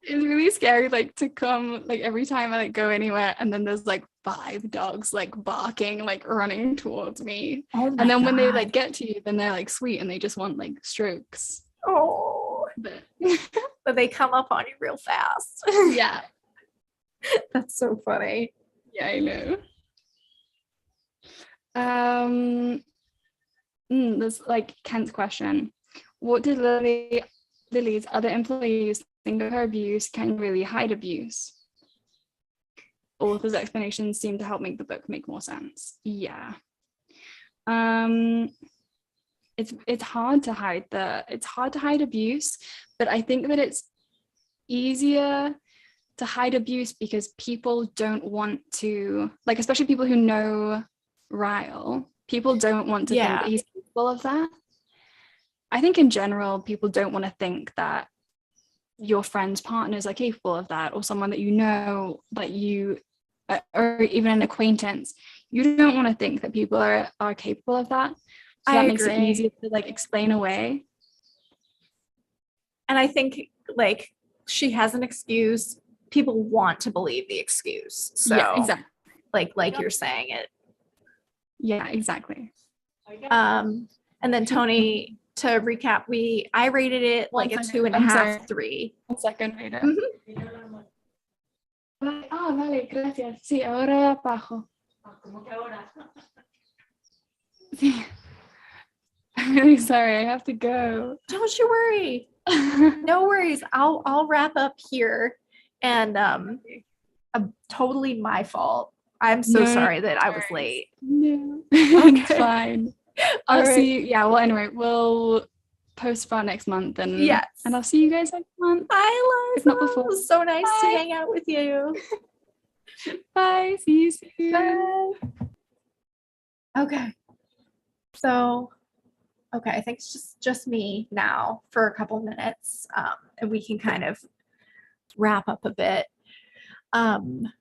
it's really scary. Like to come like every time I like go anywhere, and then there's like 5 dogs like barking, like running towards me. And then when they like get to you, then they're like sweet and they just want like strokes. But they come up on you real fast. Yeah. That's so funny. Yeah, I know. There's like Kent's question. What did Lily's other employees think of her abuse? Can you really hide abuse? Author's explanations seem to help make the book make more sense. Yeah. It's hard to hide abuse, but I think that it's easier to hide abuse because people don't want to, like, especially people who know Ryle, people don't want to think that he's capable of that. I think in general, people don't want to think that your friends' partners are capable of that, or someone that you know, that you, or even an acquaintance. You don't want to think that people are capable of that. So that makes it easier to like explain away. And I think like she has an excuse. People want to believe the excuse. So yeah, exactly. Like you're saying it. Yeah, exactly. And then Tony, to recap, I rated it like a 2.5, 3. 1 second, Rita. Ah, vale, gracias. Sí, ahora bajo. Sí. I'm really sorry, I have to go. Don't you worry. No worries. I'll wrap up here. And totally my fault. I'm so sorry that I was late. No, it's fine. I'll see you. Yeah, well, anyway, we'll post for next month, and and I'll see you guys next month. Bye, Liza. It was so nice to hang out with you. Bye. See you soon. Bye. Okay. So, I think it's just me now for a couple minutes, and we can kind of wrap up a bit.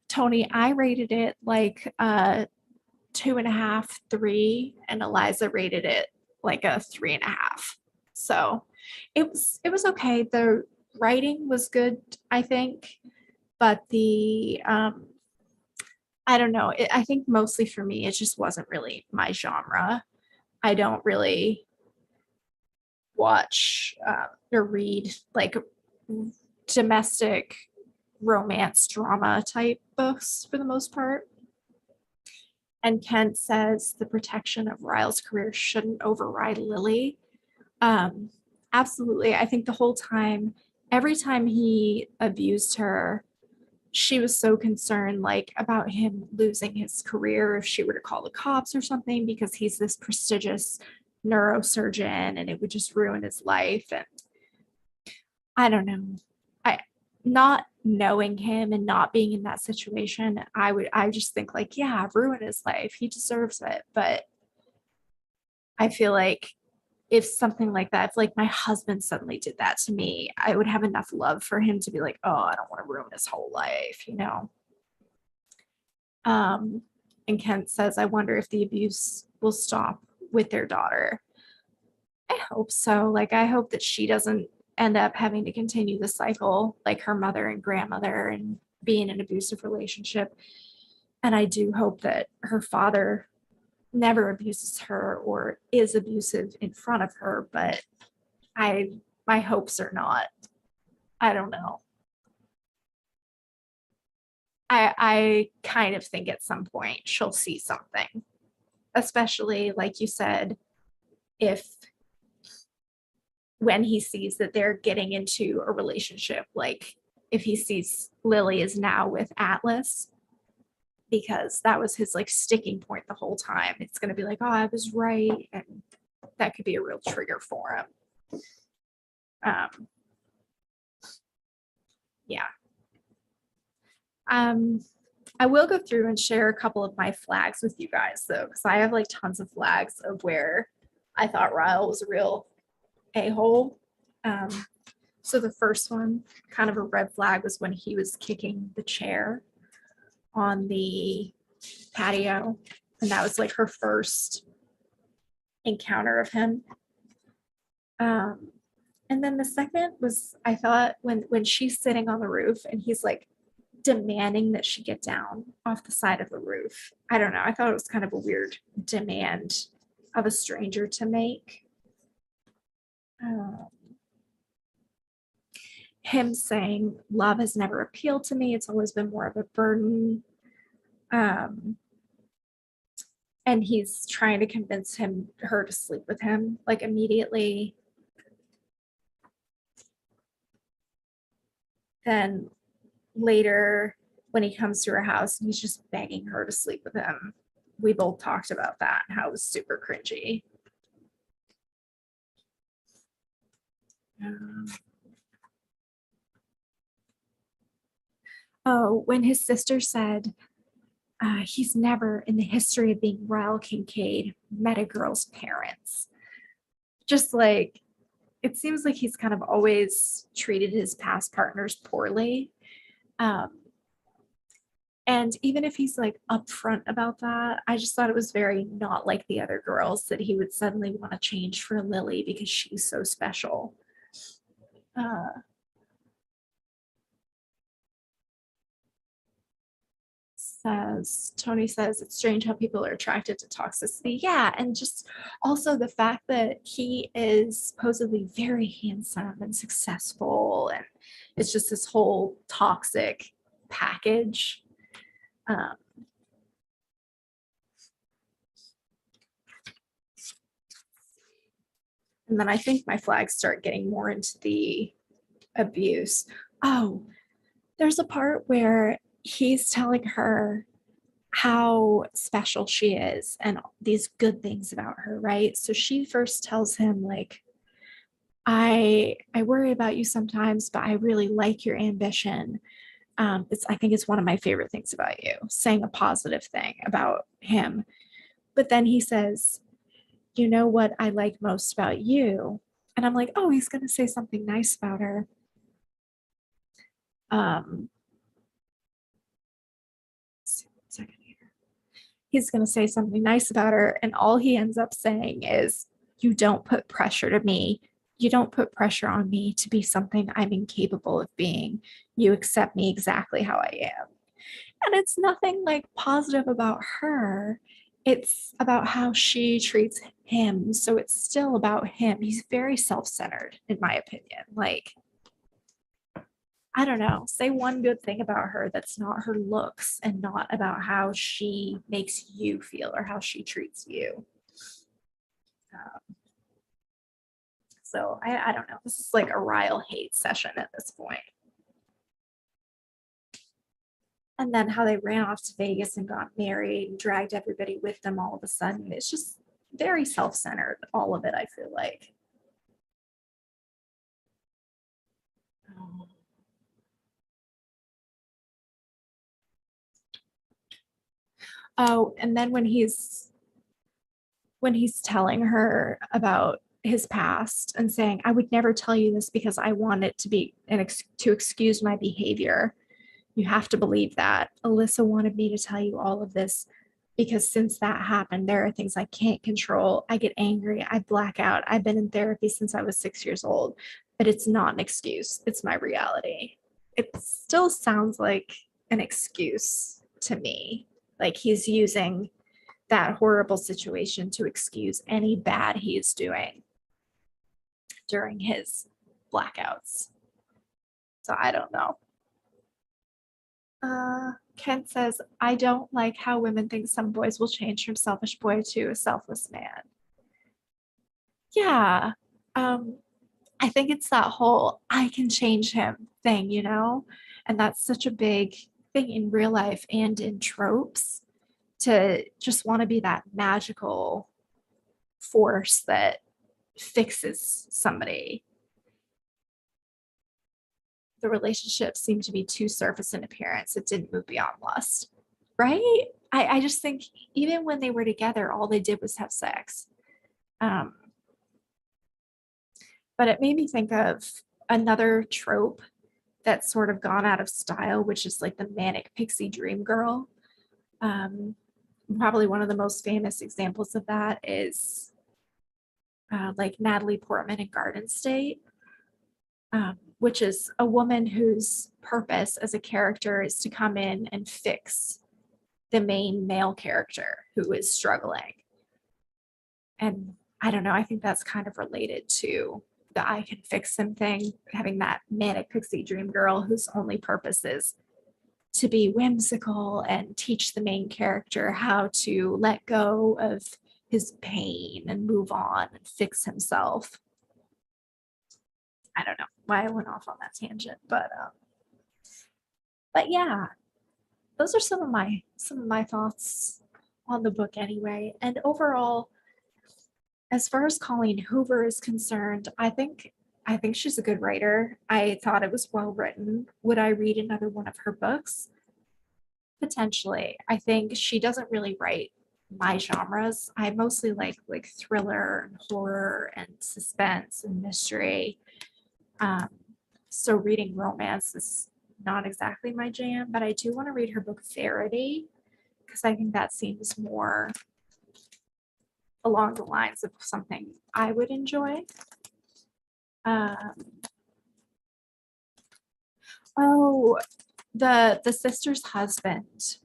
Tony, I rated it like 2.5, 3, and Eliza rated it like a 3.5. So it was okay. The writing was good, I think, but the I don't know. I think mostly for me, it just wasn't really my genre. I don't really watch or read like domestic romance drama type books for the most part. And Kent says the protection of Ryle's career shouldn't override Lily. Absolutely. I think the whole time, every time he abused her, she was so concerned like about him losing his career if she were to call the cops or something, because he's this prestigious neurosurgeon and it would just ruin his life. And I don't know. I not knowing him and not being in that situation, I just think like, yeah, ruin his life. He deserves it. But I feel like if something like that, if like my husband suddenly did that to me, I would have enough love for him to be like, oh, I don't want to ruin his whole life, you know? Um, and Kent says, I wonder if the abuse will stop with their daughter. I hope so. Like, I hope that she doesn't end up having to continue the cycle like her mother and grandmother and be in an abusive relationship. And I do hope that her father never abuses her or is abusive in front of her, but I my hopes are not. I don't know. I kind of think at some point she'll see something, especially like you said, if when he sees that they're getting into a relationship, like if he sees Lily is now with Atlas, because that was his like sticking point the whole time. It's going to be like, oh, I was right. And that could be a real trigger for him. Um, yeah. Um, I will go through and share a couple of my flags with you guys though, because I have like tons of flags of where I thought Ryle was a real a-hole. So the first one, kind of a red flag, was when he was kicking the chair on the patio. And that was like her first encounter of him. And then the second was, I thought when she's sitting on the roof and he's like demanding that she get down off the side of the roof. I don't know. I thought it was kind of a weird demand of a stranger to make. Him saying love has never appealed to me. It's always been more of a burden. And he's trying to convince her to sleep with him like immediately. Then later, when he comes to her house, he's just begging her to sleep with him. We both talked about that, how it was super cringy. Oh, when his sister said, he's never in the history of being Ryle Kincaid met a girl's parents. Just like, it seems like he's kind of always treated his past partners poorly. And even if he's like upfront about that, I just thought it was very not like the other girls that he would suddenly want to change for Lily because she's so special. Tony says it's strange how people are attracted to toxicity. Yeah, and just also the fact that he is supposedly very handsome and successful, and it's just this whole toxic package. Um, and then I think my flags start getting more into the abuse. Oh, there's a part where he's telling her how special she is and these good things about her, right? So she first tells him like, I worry about you sometimes, but I really like your ambition. I think it's one of my favorite things about you, saying a positive thing about him. But then he says, you know what I like most about you? And I'm like, oh, he's going to say something nice about her. Second here. He's going to say something nice about her. And all he ends up saying is, you don't put pressure to me. You don't put pressure on me to be something I'm incapable of being. You accept me exactly how I am. And it's nothing like positive about her. It's about how she treats him. So it's still about him. He's very self-centered, in my opinion. Like, I don't know, say one good thing about her that's not her looks and not about how she makes you feel or how she treats you. So I don't know. This is like a Ryle hate session at this point. And then how they ran off to Vegas and got married and dragged everybody with them all of a sudden. It's just very self-centered, all of it, I feel like. Oh, and then when he's telling her about his past and saying, I would never tell you this because I want it to be to excuse my behavior. You have to believe that. Alyssa wanted me to tell you all of this because since that happened, there are things I can't control. I get angry. I black out. I've been in therapy since I was 6 years old, but it's not an excuse. It's my reality. It still sounds like an excuse to me. Like he's using that horrible situation to excuse any bad he is doing during his blackouts. So I don't know. Ken says, I don't like how women think some boys will change from selfish boy to a selfless man. Yeah. I think it's that whole I can change him thing, you know? And that's such a big thing in real life and in tropes to just want to be that magical force that fixes somebody. The relationship seemed to be too surface in appearance. It didn't move beyond lust, right? I just think even when they were together, all they did was have sex. Um, but it made me think of another trope that's sort of gone out of style, which is like the manic pixie dream girl. Probably one of the most famous examples of that is like Natalie Portman in Garden State. Which is a woman whose purpose as a character is to come in and fix the main male character who is struggling. And I don't know, I think that's kind of related to the I can fix him thing, having that manic pixie dream girl whose only purpose is to be whimsical and teach the main character how to let go of his pain and move on and fix himself. I don't know why I went off on that tangent, but yeah, those are some of my thoughts on the book anyway. And overall, as far as Colleen Hoover is concerned, I think she's a good writer. I thought it was well written. Would I read another one of her books? Potentially. I think she doesn't really write my genres. I mostly like thriller and horror and suspense and mystery. Um, so reading romance is not exactly my jam, but I do want to read her book Verity because I think that seems more along the lines of something I would enjoy. Um, oh, the sister's husband.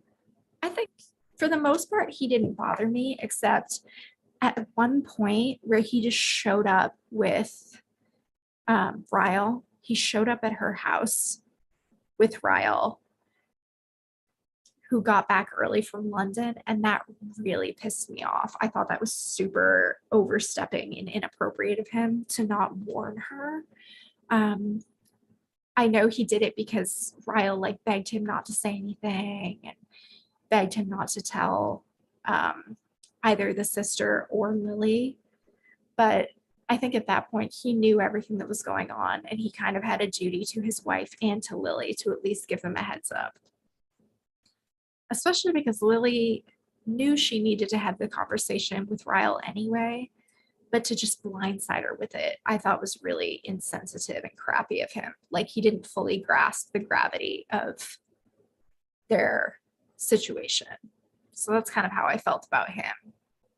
I think for the most part he didn't bother me, except at one point where he just showed up with Ryle. He showed up at her house with Ryle, who got back early from London, and that really pissed me off. I thought that was super overstepping and inappropriate of him to not warn her. I know he did it because Ryle like begged him not to say anything and begged him not to tell either the sister or Lily. But I think at that point he knew everything that was going on, and he kind of had a duty to his wife and to Lily to at least give them a heads up. Especially because Lily knew she needed to have the conversation with Ryle anyway, but to just blindside her with it, I thought was really insensitive and crappy of him. Like he didn't fully grasp the gravity of their situation. So that's kind of how I felt about him.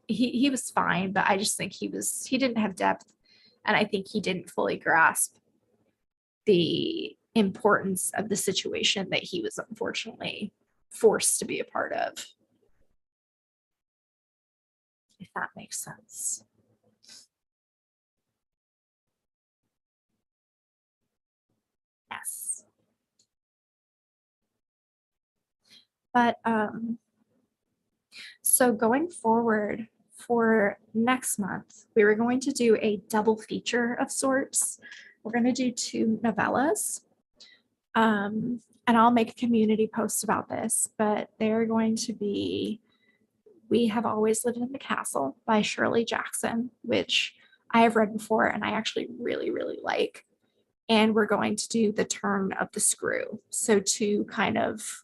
He was fine, but I just think he didn't have depth, and I think he didn't fully grasp the importance of the situation that he was unfortunately forced to be a part of. If that makes sense. Yes. But so going forward for next month, we were going to do a double feature of sorts. We're going to do two novellas. and I'll make a community post about this, but they're going to be We Have Always Lived in the Castle by Shirley Jackson, which I have read before and I actually really, really like. And we're going to do The Turn of the Screw. So two kind of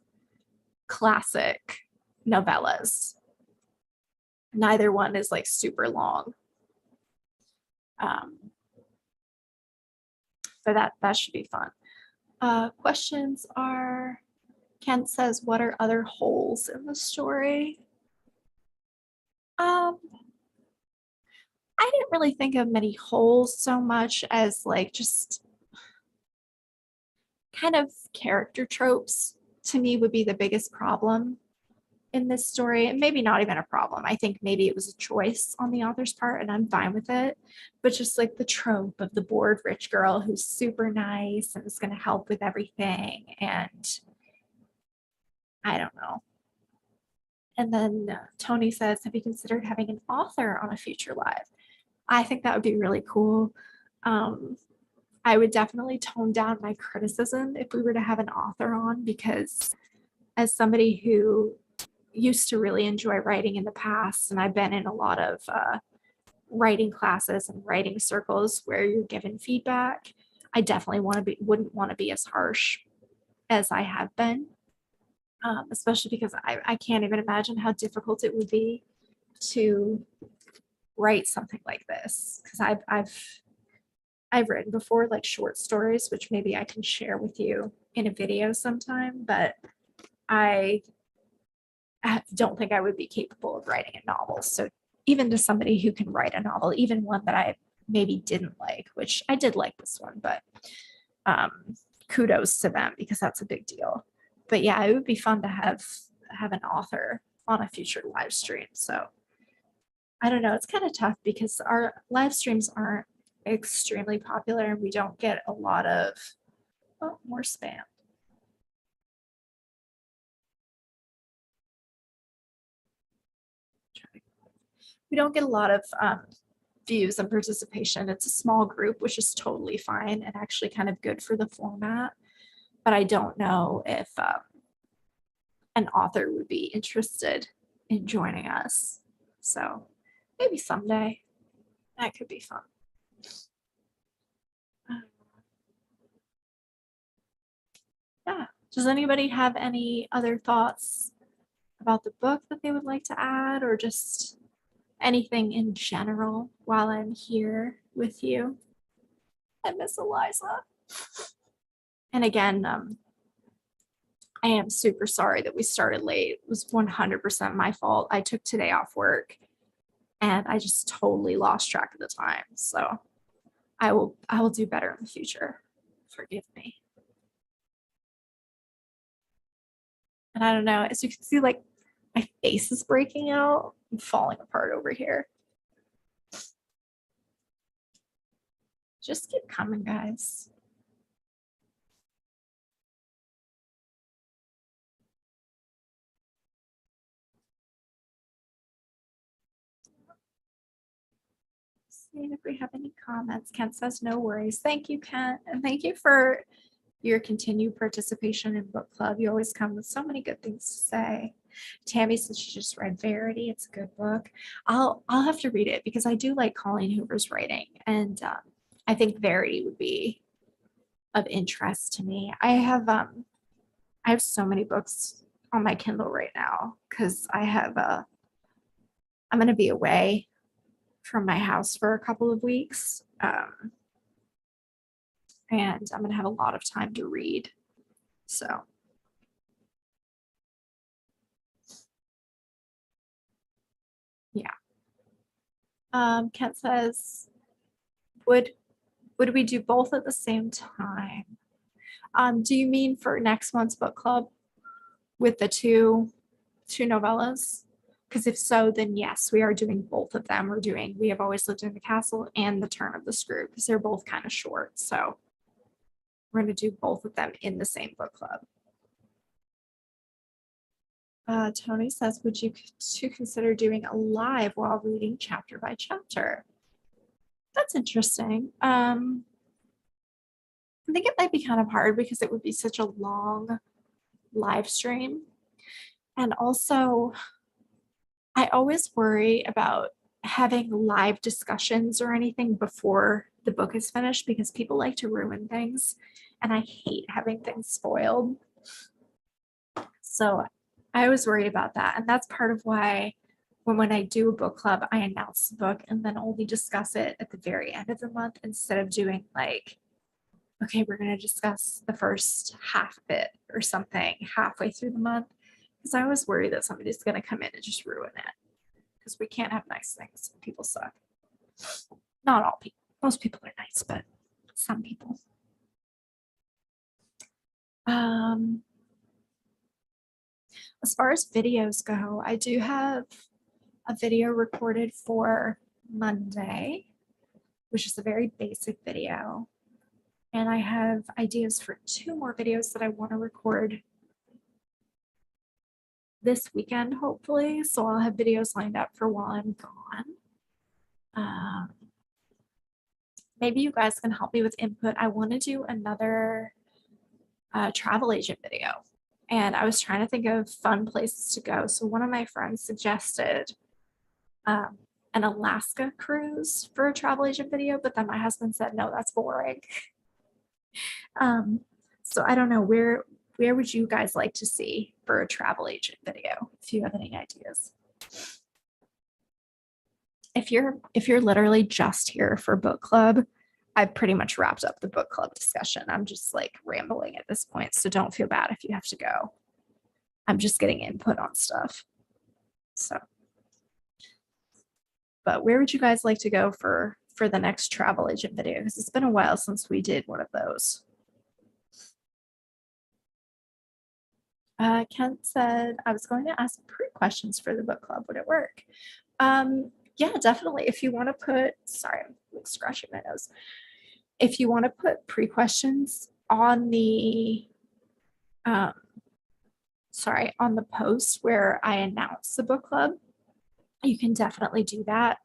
classic novellas. Neither one is like super long. So that should be fun. Questions are, Kent says, what are other holes in the story? I didn't really think of many holes so much as like just kind of character tropes to me would be the biggest problem in this story. And maybe not even a problem. I think maybe it was a choice on the author's part and I'm fine with it. But just like the trope of the bored rich girl who's super nice and is going to help with everything. And I don't know. And then Tony says, have you considered having an author on a future live? I think that would be really cool. I would definitely tone down my criticism if we were to have an author on, because as somebody who used to really enjoy writing in the past, and I've been in a lot of writing classes and writing circles where you're given feedback, I definitely wouldn't want to be as harsh as I have been, especially because I can't even imagine how difficult it would be to write something like this, because I've written before like short stories, which maybe I can share with you in a video sometime, but I don't think I would be capable of writing a novel. So even to somebody who can write a novel, even one that I maybe didn't like, which I did like this one, but kudos to them because that's a big deal. But yeah, it would be fun to have an author on a future live stream. So I don't know, it's kind of tough because our live streams aren't extremely popular and we don't get a lot of more spam. We don't get a lot of views and participation. It's a small group, which is totally fine and actually kind of good for the format. But I don't know if an author would be interested in joining us. So maybe someday that could be fun. Yeah. Does anybody have any other thoughts about the book that they would like to add, or just anything in general while I'm here with you? I miss Eliza. And again, I am super sorry that we started late. It was 100% my fault. I took today off work and I just totally lost track of the time. So I will do better in the future. Forgive me. And I don't know, as you can see, like my face is breaking out. I'm falling apart over here. Just keep coming, guys. See if we have any comments. Kent says no worries. Thank you, Kent. And thank you for your continued participation in book club. You always come with so many good things to say. Tammy says she just read Verity. It's a good book. I'll have to read it because I do like Colleen Hoover's writing, and I think Verity would be of interest to me. I have so many books on my Kindle right now because I'm going to be away from my house for a couple of weeks. And I'm going to have a lot of time to read. So yeah. Kent says, would we do both at the same time? Do you mean for next month's book club with the two novellas? Because if so, then yes, we are doing both of them. We're doing We Have Always Lived in the Castle and The Turn of the Screw, because they're both kind of short. So we're going to do both of them in the same book club. Tony says, would you consider doing a live while reading chapter by chapter? That's interesting. I think it might be kind of hard because it would be such a long live stream. And also, I always worry about having live discussions or anything before the book is finished because people like to ruin things, and I hate having things spoiled. So I always worry about that. And that's part of why when I do a book club, I announce the book and then only discuss it at the very end of the month instead of doing like, okay, we're going to discuss the first half of it or something halfway through the month. Because I always worry that somebody's going to come in and just ruin it. Because we can't have nice things. People suck. Not all people. Most people are nice, but some people. As far as videos go, I do have a video recorded for Monday, which is a very basic video. And I have ideas for 2 more videos that I want to record this weekend, hopefully. So I'll have videos lined up for while I'm gone. Maybe you guys can help me with input. I want to do another travel agent video. And I was trying to think of fun places to go. So one of my friends suggested an Alaska cruise for a travel agent video, but then my husband said, no, that's boring. So I don't know, where would you guys like to see for a travel agent video, if you have any ideas? If you're literally just here for book club, I've pretty much wrapped up the book club discussion. I'm just like rambling at this point, so don't feel bad if you have to go. I'm just getting input on stuff. So, but where would you guys like to go for the next travel agent video? Because it's been a while since we did one of those. Kent said, I was going to ask pre-questions for the book club. Would it work? Yeah, definitely. If you want to put, sorry, I'm like scratching my nose. If you want to put pre-questions on the, on the post where I announce the book club, you can definitely do that.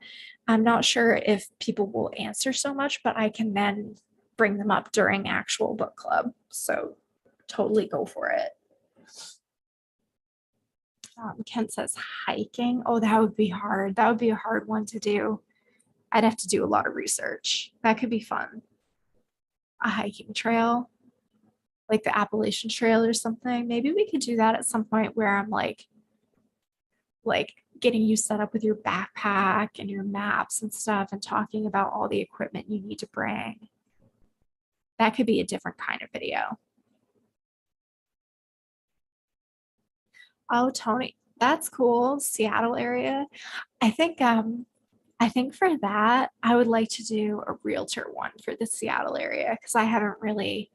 I'm not sure if people will answer so much, but I can then bring them up during actual book club. So totally go for it. Kent says hiking. Oh, that would be hard. That would be a hard one to do. I'd have to do a lot of research. That could be fun. A hiking trail, like the Appalachian Trail or something. Maybe we could do that at some point where I'm like getting you set up with your backpack and your maps and stuff and talking about all the equipment you need to bring. That could be a different kind of video. Oh, Tony, that's cool. Seattle area. I think for that, I would like to do a realtor one for the Seattle area because I haven't really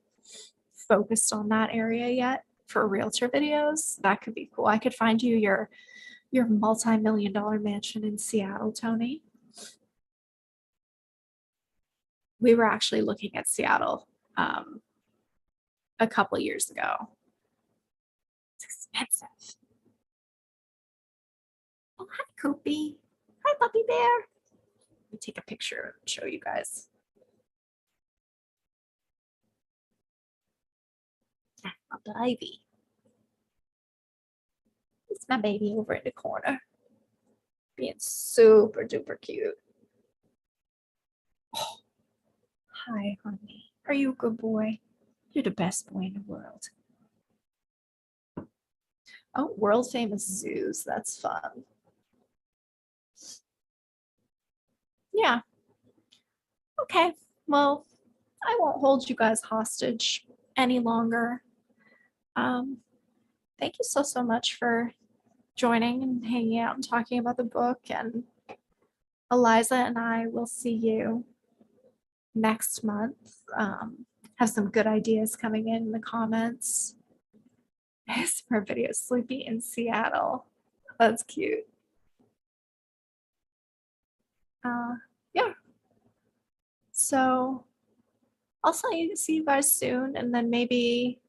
focused on that area yet for realtor videos. That could be cool. I could find you your multi-million-dollar mansion in Seattle, Tony. We were actually looking at Seattle a couple of years ago. It's expensive. Oh, hi, Koopy. Hi, Puppy Bear. Let me take a picture and show you guys. A baby. It's my baby over in the corner. Being super duper cute. Oh, hi, honey. Are you a good boy? You're the best boy in the world. Oh, world famous zoos. That's fun. Yeah. Okay. Well, I won't hold you guys hostage any longer. Thank you so much for joining and hanging out and talking about the book. And Eliza and I will see you next month. Have some good ideas coming in the comments. For video, Sleepy in Seattle. That's cute. Yeah. So I'll see you guys soon, and then maybe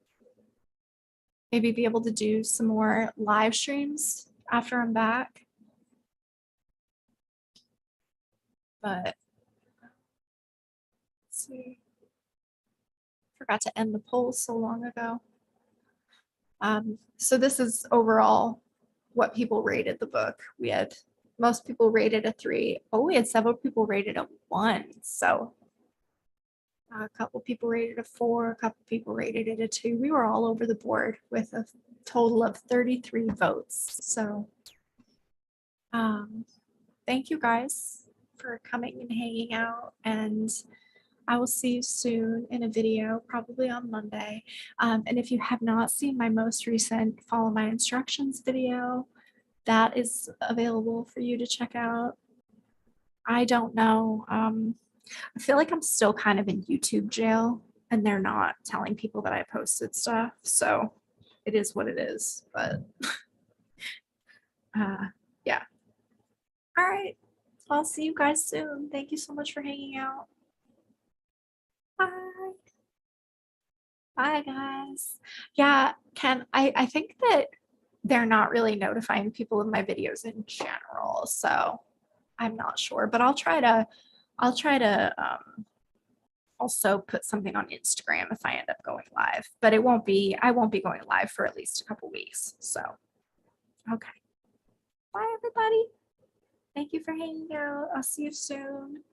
be able to do some more live streams after I'm back. But let's see. Forgot to end the poll so long ago. So this is overall what people rated the book. We had most people rated a 3. Oh, we had several people rated a 1. So a couple people rated a 4, a couple people rated it a 2. We were all over the board with a total of 33 votes. So thank you guys for coming and hanging out, and I will see you soon in a video, probably on Monday. And if you have not seen my most recent Follow My Instructions video, that is available for you to check out. I don't know. I feel like I'm still kind of in YouTube jail, and they're not telling people that I posted stuff. So it is what it is. But yeah. All right. I'll see you guys soon. Thank you so much for hanging out. Bye. Bye, guys. Yeah, I think that they're not really notifying people of my videos in general, so I'm not sure, but I'll try to also put something on Instagram if I end up going live, but I won't be going live for at least a couple weeks. So, okay. Bye, everybody. Thank you for hanging out. I'll see you soon.